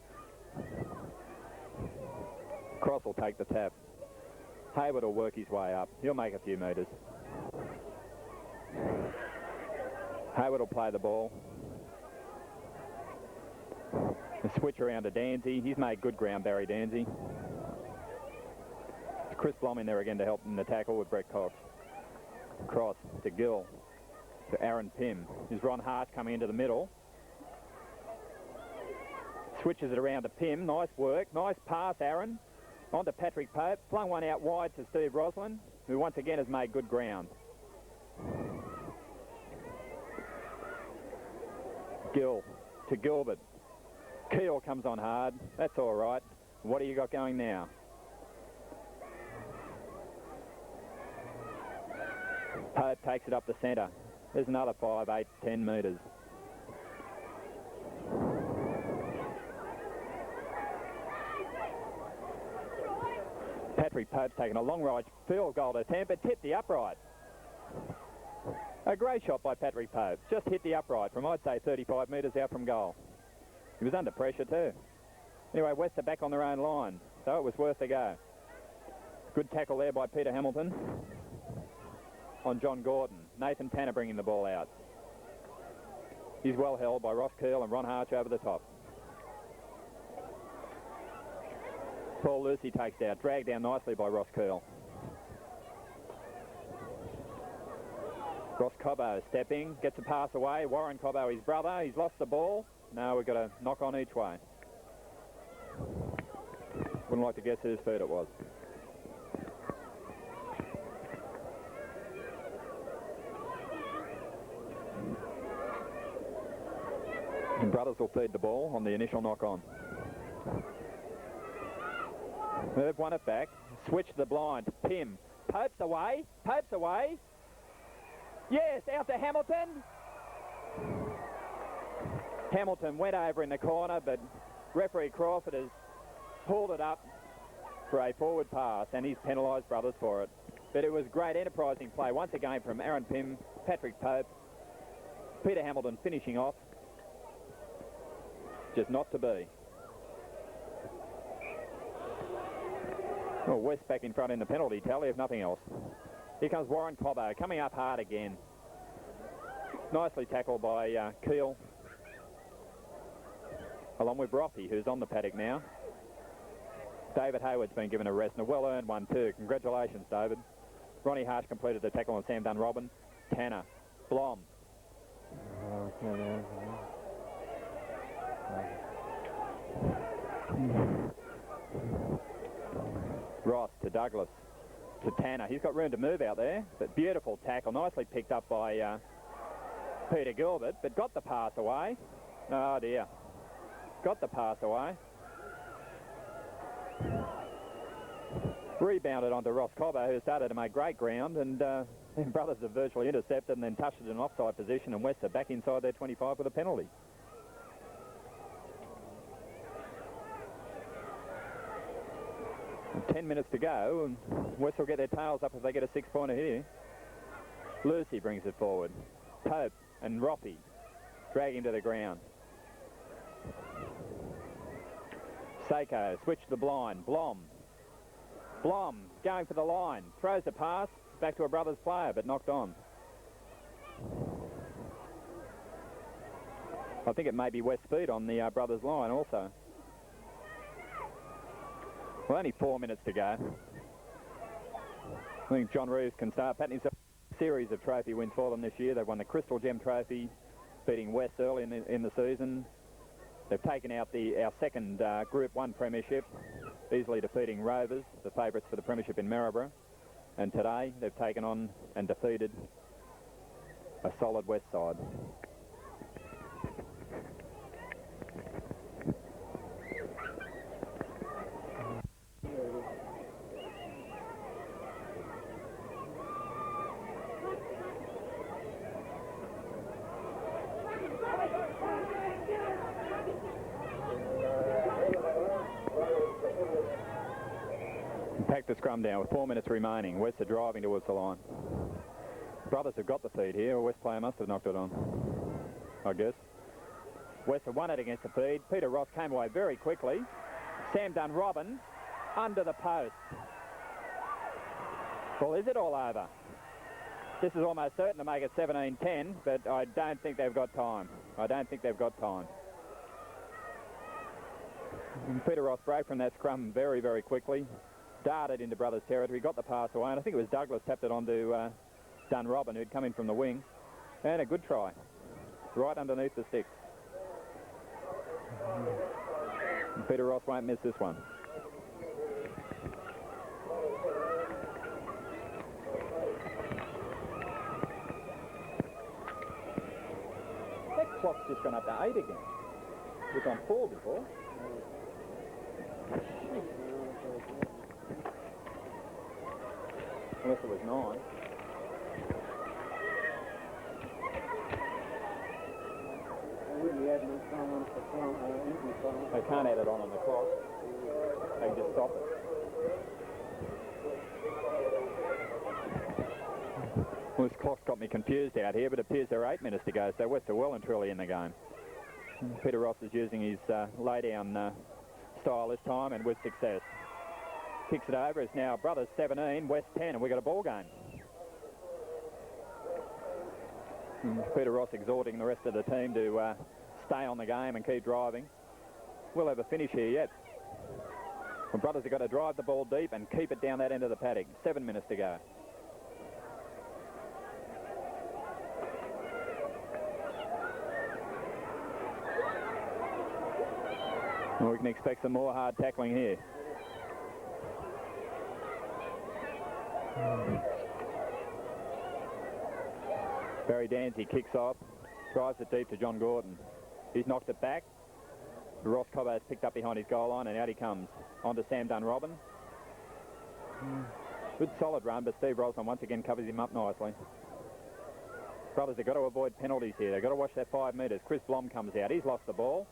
Cross will take the tap. Hayward will work his way up. He'll make a few metres. Hayward will play the ball. The switch around to Danzy. He's made good ground, Barry Danzy. Chris Blom in there again to help in the tackle with Brett Cox. Cross to Gill. To Aaron Pym. Is Ron Hart coming into the middle. Switches it around to Pym. Nice work. Nice pass, Aaron. On to Patrick Pope. Flung one out wide to Steve Roslin, who once again has made good ground. Gill to Gilbert. Keel comes on hard. That's all right. What do you got going now? Pope takes it up the centre. There's another 5, 8, 10 metres. Patrick Pope's taken a long right field goal attempt, but hit the upright. A great shot by Patrick Pope. Just hit the upright from, I'd say, 35 metres out from goal. He was under pressure too. Anyway, West are back on their own line, so it was worth a go. Good tackle there by Peter Hamilton on John Gordon. Nathan Tanner bringing the ball out. He's well held by Ross Keel and Ron Harch over the top. Paul Lucy takes out, dragged down nicely by Ross Keel. Ross Cobbo stepping, gets a pass away. Warren Cobbo, his brother, he's lost the ball. Now we've got a knock on each way. Wouldn't like to guess whose feet it was. And Brothers will feed the ball on the initial knock on. They've won it back. Switch the blind. Pym. Pope's away. Pope's away. Yes, out to Hamilton. Hamilton went over in the corner, but referee Crawford has pulled it up for a forward pass, and he's penalised Brothers for it. But it was great enterprising play once again from Aaron Pym, Patrick Pope, Peter Hamilton finishing off. Just not to be. Well, West back in front in the penalty tally, if nothing else. Here comes Warren Cobbo, coming up hard again. Nicely tackled by Keel, along with Roffey, who's on the paddock now. David Hayward's been given a rest, and a well-earned one too. Congratulations, David. Ronnie Harsh completed the tackle on Sam Dunn-Robin. Tanner, Blom. Ross to Douglas to Tanner. He's got room to move out there, but beautiful tackle, nicely picked up by Peter Gilbert, but got the pass away. Oh dear, got the pass away. Rebounded onto Ross Cobbo, who started to make great ground, and brothers have virtually intercepted and then touched it in an offside position, and West are back inside their 25 with a penalty. And 10 minutes to go, and West will get their tails up if they get a 6-pointer here. Lucy brings it forward. Pope and Roffey drag him to the ground. Seiko, switch to the blind. Blom going for the line. Throws the pass back to a brothers player, but knocked on. I think it may be West speed on the brothers line also. Well, only 4 minutes to go. I think John Reeves can start patting himself a series of trophy wins for them this year. They've won the Crystal Gem Trophy, beating West early in the season. They've taken out our second Group 1 premiership, easily defeating Rovers, the favourites for the premiership in Maryborough. And today they've taken on and defeated a solid West side. Pack the scrum down with 4 minutes remaining. West are driving towards the line. Brothers have got the feed here. A West player must have knocked it on, I guess. West have won it against the feed. Peter Ross came away very quickly. Sam Dunn-Robin under the post. Well, is it all over? This is almost certain to make it 17-10, but I don't think they've got time. Peter Ross broke from that scrum very, very quickly. Darted into brothers' territory, got the pass away, and I think it was Douglas tapped it onto Dunn-Robin, who'd come in from the wing. And a good try. Right underneath the sticks. Peter Ross won't miss this one. That clock's just gone up to 8 again. It was on 4 before. Unless it was 9. They can't add it on the clock. They can just stop it. Well, this clock's got me confused out here, but it appears there are 8 minutes to go, so West are well and truly in the game. Peter Ross is using his lay-down style this time, and with success. Kicks it over. It's now Brothers 17, West 10, and we've got a ball game. Peter Ross exhorting the rest of the team to stay on the game and keep driving. We'll have a finish here yet. The Brothers have got to drive the ball deep and keep it down that end of the paddock. 7 minutes to go. Well, we can expect some more hard tackling here. Barry Dancy kicks off, drives it deep to John Gordon. He's knocked it back. Ross Cobbo's picked up behind his goal line, and out he comes. On to Sam Dunn-Robin. Good solid run, but Steve Rosman once again covers him up nicely. Brothers have got to avoid penalties here. They've got to watch that 5 metres. Chris Blom comes out. He's lost the ball.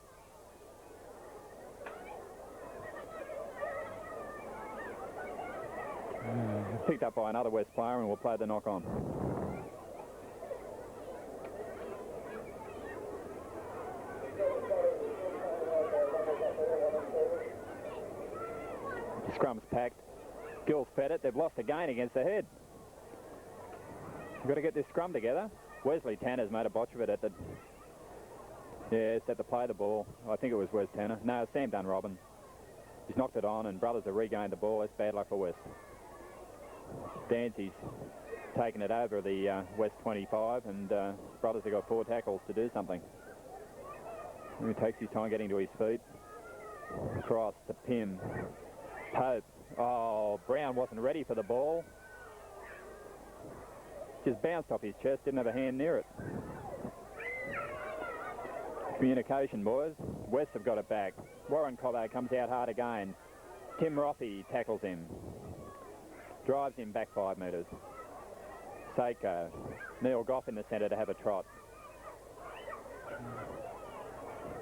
Picked up by another West player, and we'll play the knock on. Scrum's packed. Gill's fed it. They've lost a gain against the head. We've got to get this scrum together. Wesley Tanner's made a botch of it at the... Yes, at the play the ball. I think it was Wes Tanner. No, Sam Dunrobin. He's knocked it on and Brothers have regained the ball. That's bad luck for West. Dancy's taken it over the West 25 and Brothers have got 4 tackles to do something. He takes his time getting to his feet. Cross to Pym. Pope. Oh, Brown wasn't ready for the ball. Just bounced off his chest, didn't have a hand near it. Communication, boys. West have got it back. Warren Cobbo comes out hard again. Tim Roffey tackles him. Drives him back 5 metres. Seiko. Neil Goff in the centre to have a trot.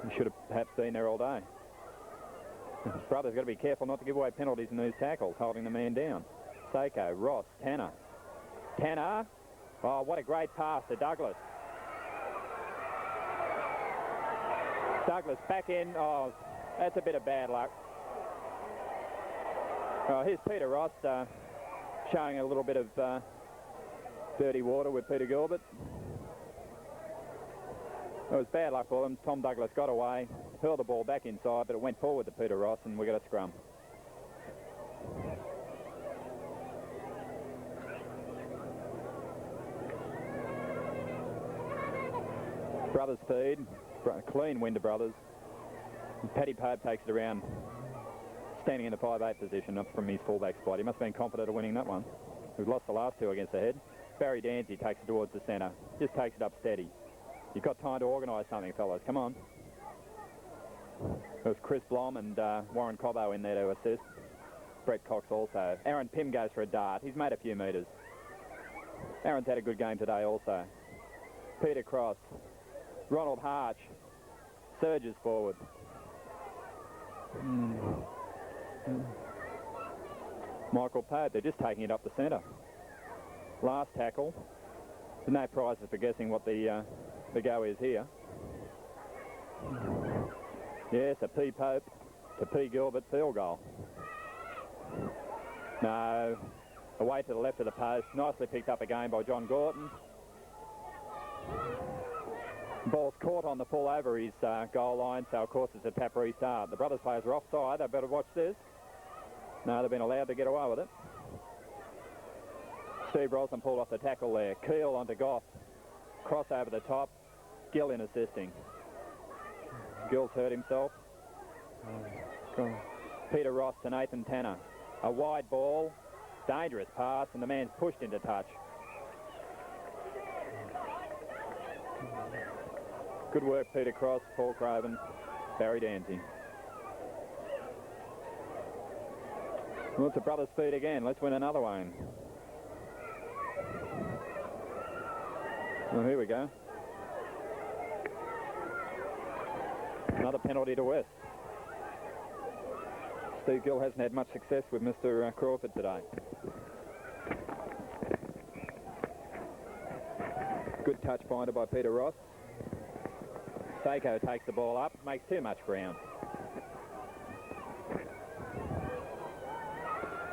He should have perhaps been there all day. Brothers got to be careful not to give away penalties in these tackles, holding the man down. Seiko, Ross, Tanner. Tanner. Oh, what a great pass to Douglas. Douglas back in. Oh, that's a bit of bad luck. Oh, here's Peter Ross showing a little bit of dirty water with Peter Gilbert. It was bad luck for them. Tom Douglas got away, hurled the ball back inside, but it went forward to Peter Ross, and we got a scrum. Brothers feed. Clean win to Brothers. Paddy Pope takes it around, standing in the 5'8" position up from his fullback spot. He must have been confident of winning that one. We've lost the last 2 against the head. Barry Dancy takes it towards the centre. Just takes it up steady. You've got time to organise something, fellas. Come on. It was Chris Blom and Warren Cobbo in there to assist. Brett Cox also. Aaron Pym goes for a dart. He's made a few metres. Aaron's had a good game today also. Peter Cross. Ronald Harch surges forward. Michael Pope, they're just taking it up the centre. Last tackle. There's no prizes for guessing what the go is here. Yes, a P. Pope to P. Gilbert field goal. No, away to the left of the post. Nicely picked up again by John Gorton. Ball's caught on the full over his goal line, so of course it's a tap restart. The Brothers players are offside. They better watch this. No, they've been allowed to get away with it. Steve Brosnan pulled off the tackle there. Keel onto Goff. Cross over the top. Gill in assisting. Gill's hurt himself. Peter Ross to Nathan Tanner. A wide ball. Dangerous pass, and the man's pushed into touch. Good work, Peter Cross, Paul Craven, Barry Dancy. Well, it's a Brothers feed again. Let's win another one. Well, here we go. Another penalty to West. Steve Gill hasn't had much success with Mr. Crawford today. Good touch finder by Peter Ross. Seiko takes the ball up, makes too much ground.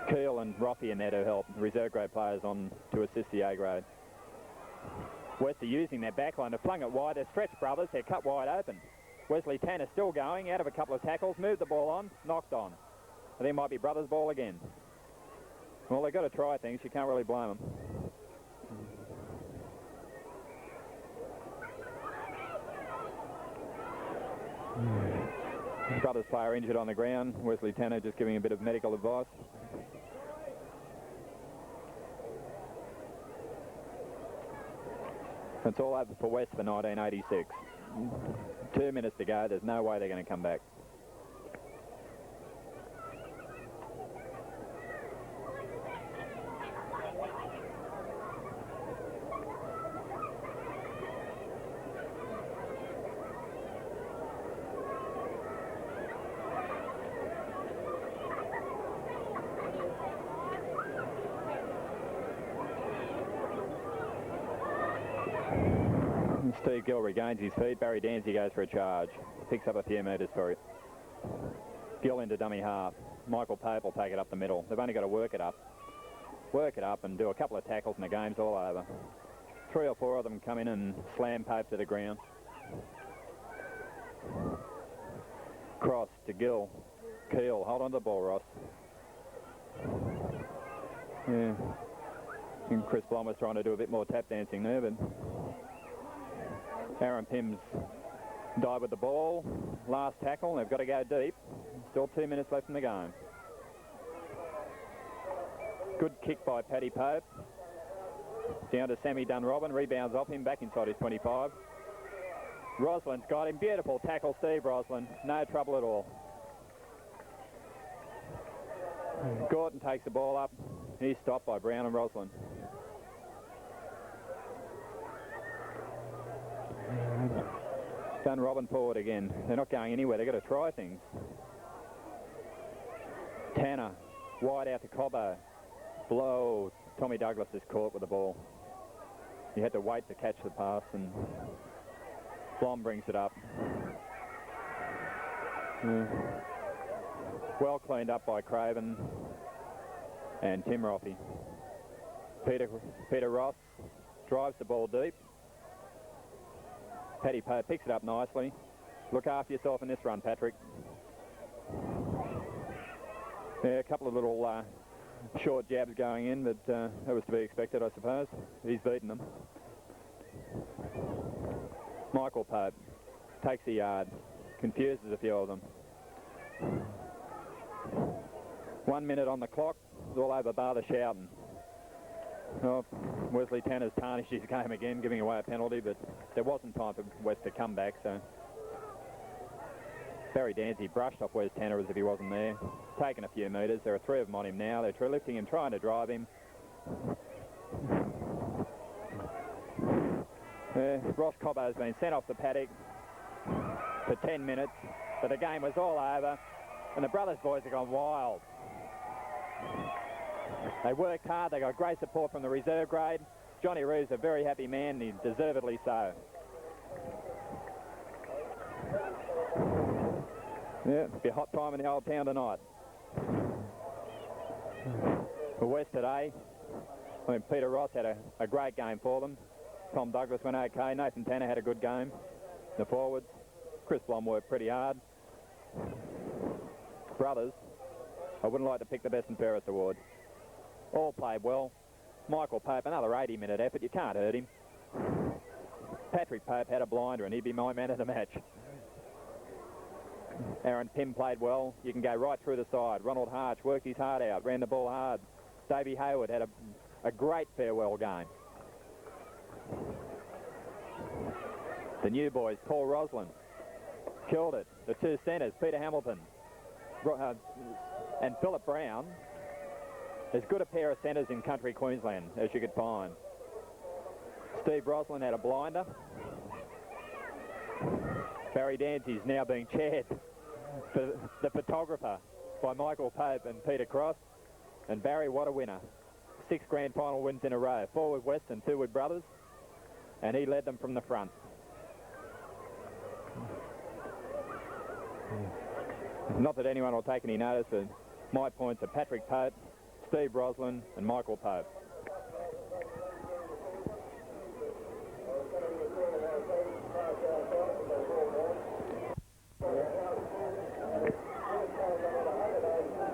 Keel and Roffey in there to help. Reserve grade players on to assist the A grade. West are using their backline. They've flung it wide. They're stretched Brothers. They're cut wide open. Wesley Tanner still going, out of a couple of tackles, moved the ball on, knocked on. I think it might be Brothers' ball again. Well, they've got to try things. You can't really blame them. Brothers player injured on the ground. Wesley Tanner just giving a bit of medical advice. It's all over for West for 1986. 2 minutes to go. There's no way they're going to come back. Steve Gill regains his feet. Barry Dancy goes for a charge. Picks up a few metres for it. Gill into dummy half. Michael Pope will take it up the middle. They've only got to work it up and do a couple of tackles and the game's all over. 3 or 4 of them come in and slam Pope to the ground. Cross to Gill. Keel, hold on to the ball, Ross. Yeah. And Chris Blom was trying to do a bit more tap dancing there, but Aaron Pym's died with the ball. Last tackle, they've got to go deep. Still 2 minutes left in the game. Good kick by Paddy Pope. Down to Sammy Dunrobin, rebounds off him, back inside his 25. Roslin's got him. Beautiful tackle, Steve Roslin. No trouble at all. Gordon takes the ball up. He's stopped by Brown and Roslin. Dunrobin forward again. They're not going anywhere. They've got to try things. Tanner, wide out to Cobbo. Blow. Tommy Douglas is caught with the ball. He had to wait to catch the pass, and Blom brings it up. Well cleaned up by Craven and Tim Roffey. Peter Ross drives the ball deep. Paddy Pope picks it up nicely. Look after yourself in this run, Patrick. Yeah, a couple of little short jabs going in, but that was to be expected, I suppose. He's beaten them. Michael Pope takes a yard, confuses a few of them. 1 minute on the clock. It's all over bar the shouting. Oh, Wesley Tanner's tarnished his game again, giving away a penalty, but there wasn't time for West to come back, so Barry Dancy brushed off Wes Tanner as if he wasn't there. Taken a few metres. There are 3 of them on him now. They're lifting him, trying to drive him. Ross Cobbo has been sent off the paddock for 10 minutes, but the game was all over, and the Brothers boys have gone wild. They worked hard. They got great support from the reserve grade. Johnny Reeves a very happy man, and he's deservedly so. Yeah, it'll be a hot time in the old town tonight. For West today, I mean, Peter Ross had a great game for them. Tom Douglas went okay. Nathan Tanner had a good game. The forwards. Chris Blom worked pretty hard. Brothers, I wouldn't like to pick the best and fairest award. All played well. Michael Pope, another 80-minute effort. You can't hurt him. Patrick Pope had a blinder, and he'd be my man of the match. Aaron Pym played well. You can go right through the side. Ronald Harch worked his heart out, ran the ball hard. Davey Hayward had a great farewell game. The new boys, Paul Roslin, killed it. The 2 centres, Peter Hamilton and Philip Brown, as good a pair of centres in country Queensland as you could find. Steve Roslin had a blinder. Barry Dancy's now being chaired for the photographer by Michael Pope and Peter Cross. And Barry, what a winner. 6 grand final wins in a row. 4 with West and 2 with Brothers. And he led them from the front. Not that anyone will take any notice, but my points are Patrick Pope, Steve Roslin and Michael Pope.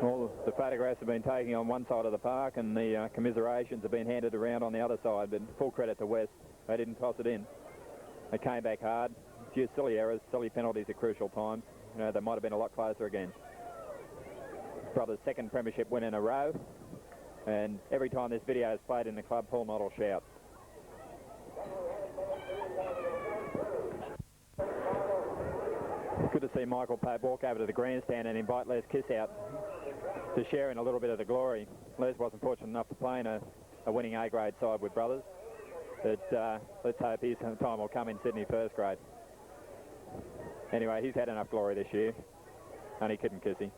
Well, the photographs have been taken on one side of the park, and the commiserations have been handed around on the other side, but full credit to West. They didn't toss it in. They came back hard. A few silly errors, silly penalties at crucial times. You know, they might have been a lot closer again. Brothers' second premiership win in a row, and every time this video is played in the club, Paul Knott will shout. Good to see Michael Pope walk over to the grandstand and invite Les Kiss out to share in a little bit of the glory. Les wasn't fortunate enough to play in a winning A-grade side with Brothers, but let's hope his time will come in Sydney first grade. Anyway, he's had enough glory this year. Only kid and kissy.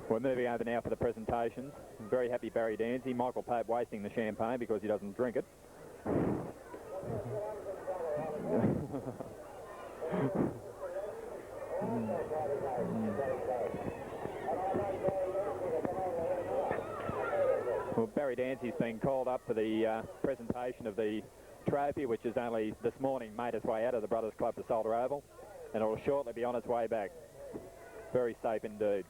We're moving over now for the presentations. Very happy Barry Dancy. Michael Pope wasting the champagne because he doesn't drink it. Well, Barry Dancy's been called up for the presentation of the trophy, which has only this morning made its way out of the Brothers Club to Solder Oval, and it will shortly be on its way back. Very safe indeed.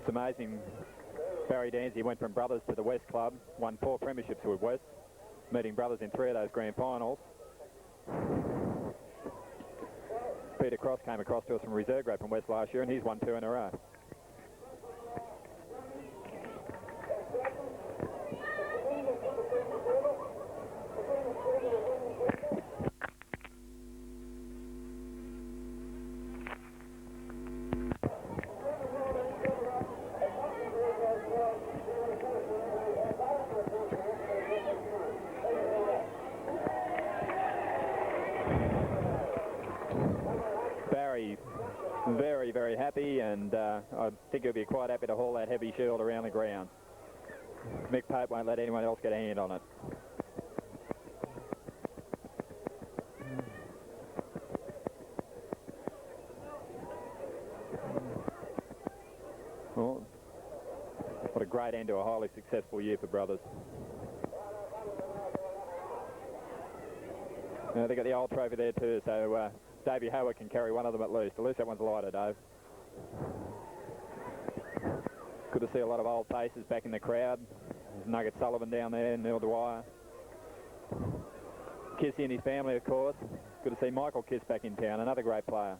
It's amazing. Barry Dancy went from Brothers to the West Club, won 4 premierships with West, meeting Brothers in 3 of those grand finals. Peter Cross came across to us from reserve grade from West last year, and he's won 2 in a row. Very, very happy, and I think he'll be quite happy to haul that heavy shield around the ground. Mick Pope won't let anyone else get a hand on it. Well, what a great end to a highly successful year for Brothers. They got the old trophy there too, so Davey Howard can carry one of them at least. At least that one's lighter, Dave. Good to see a lot of old faces back in the crowd. There's Nugget Sullivan down there, Neil Dwyer. Kissy and his family, of course. Good to see Michael Kiss back in town, another great player.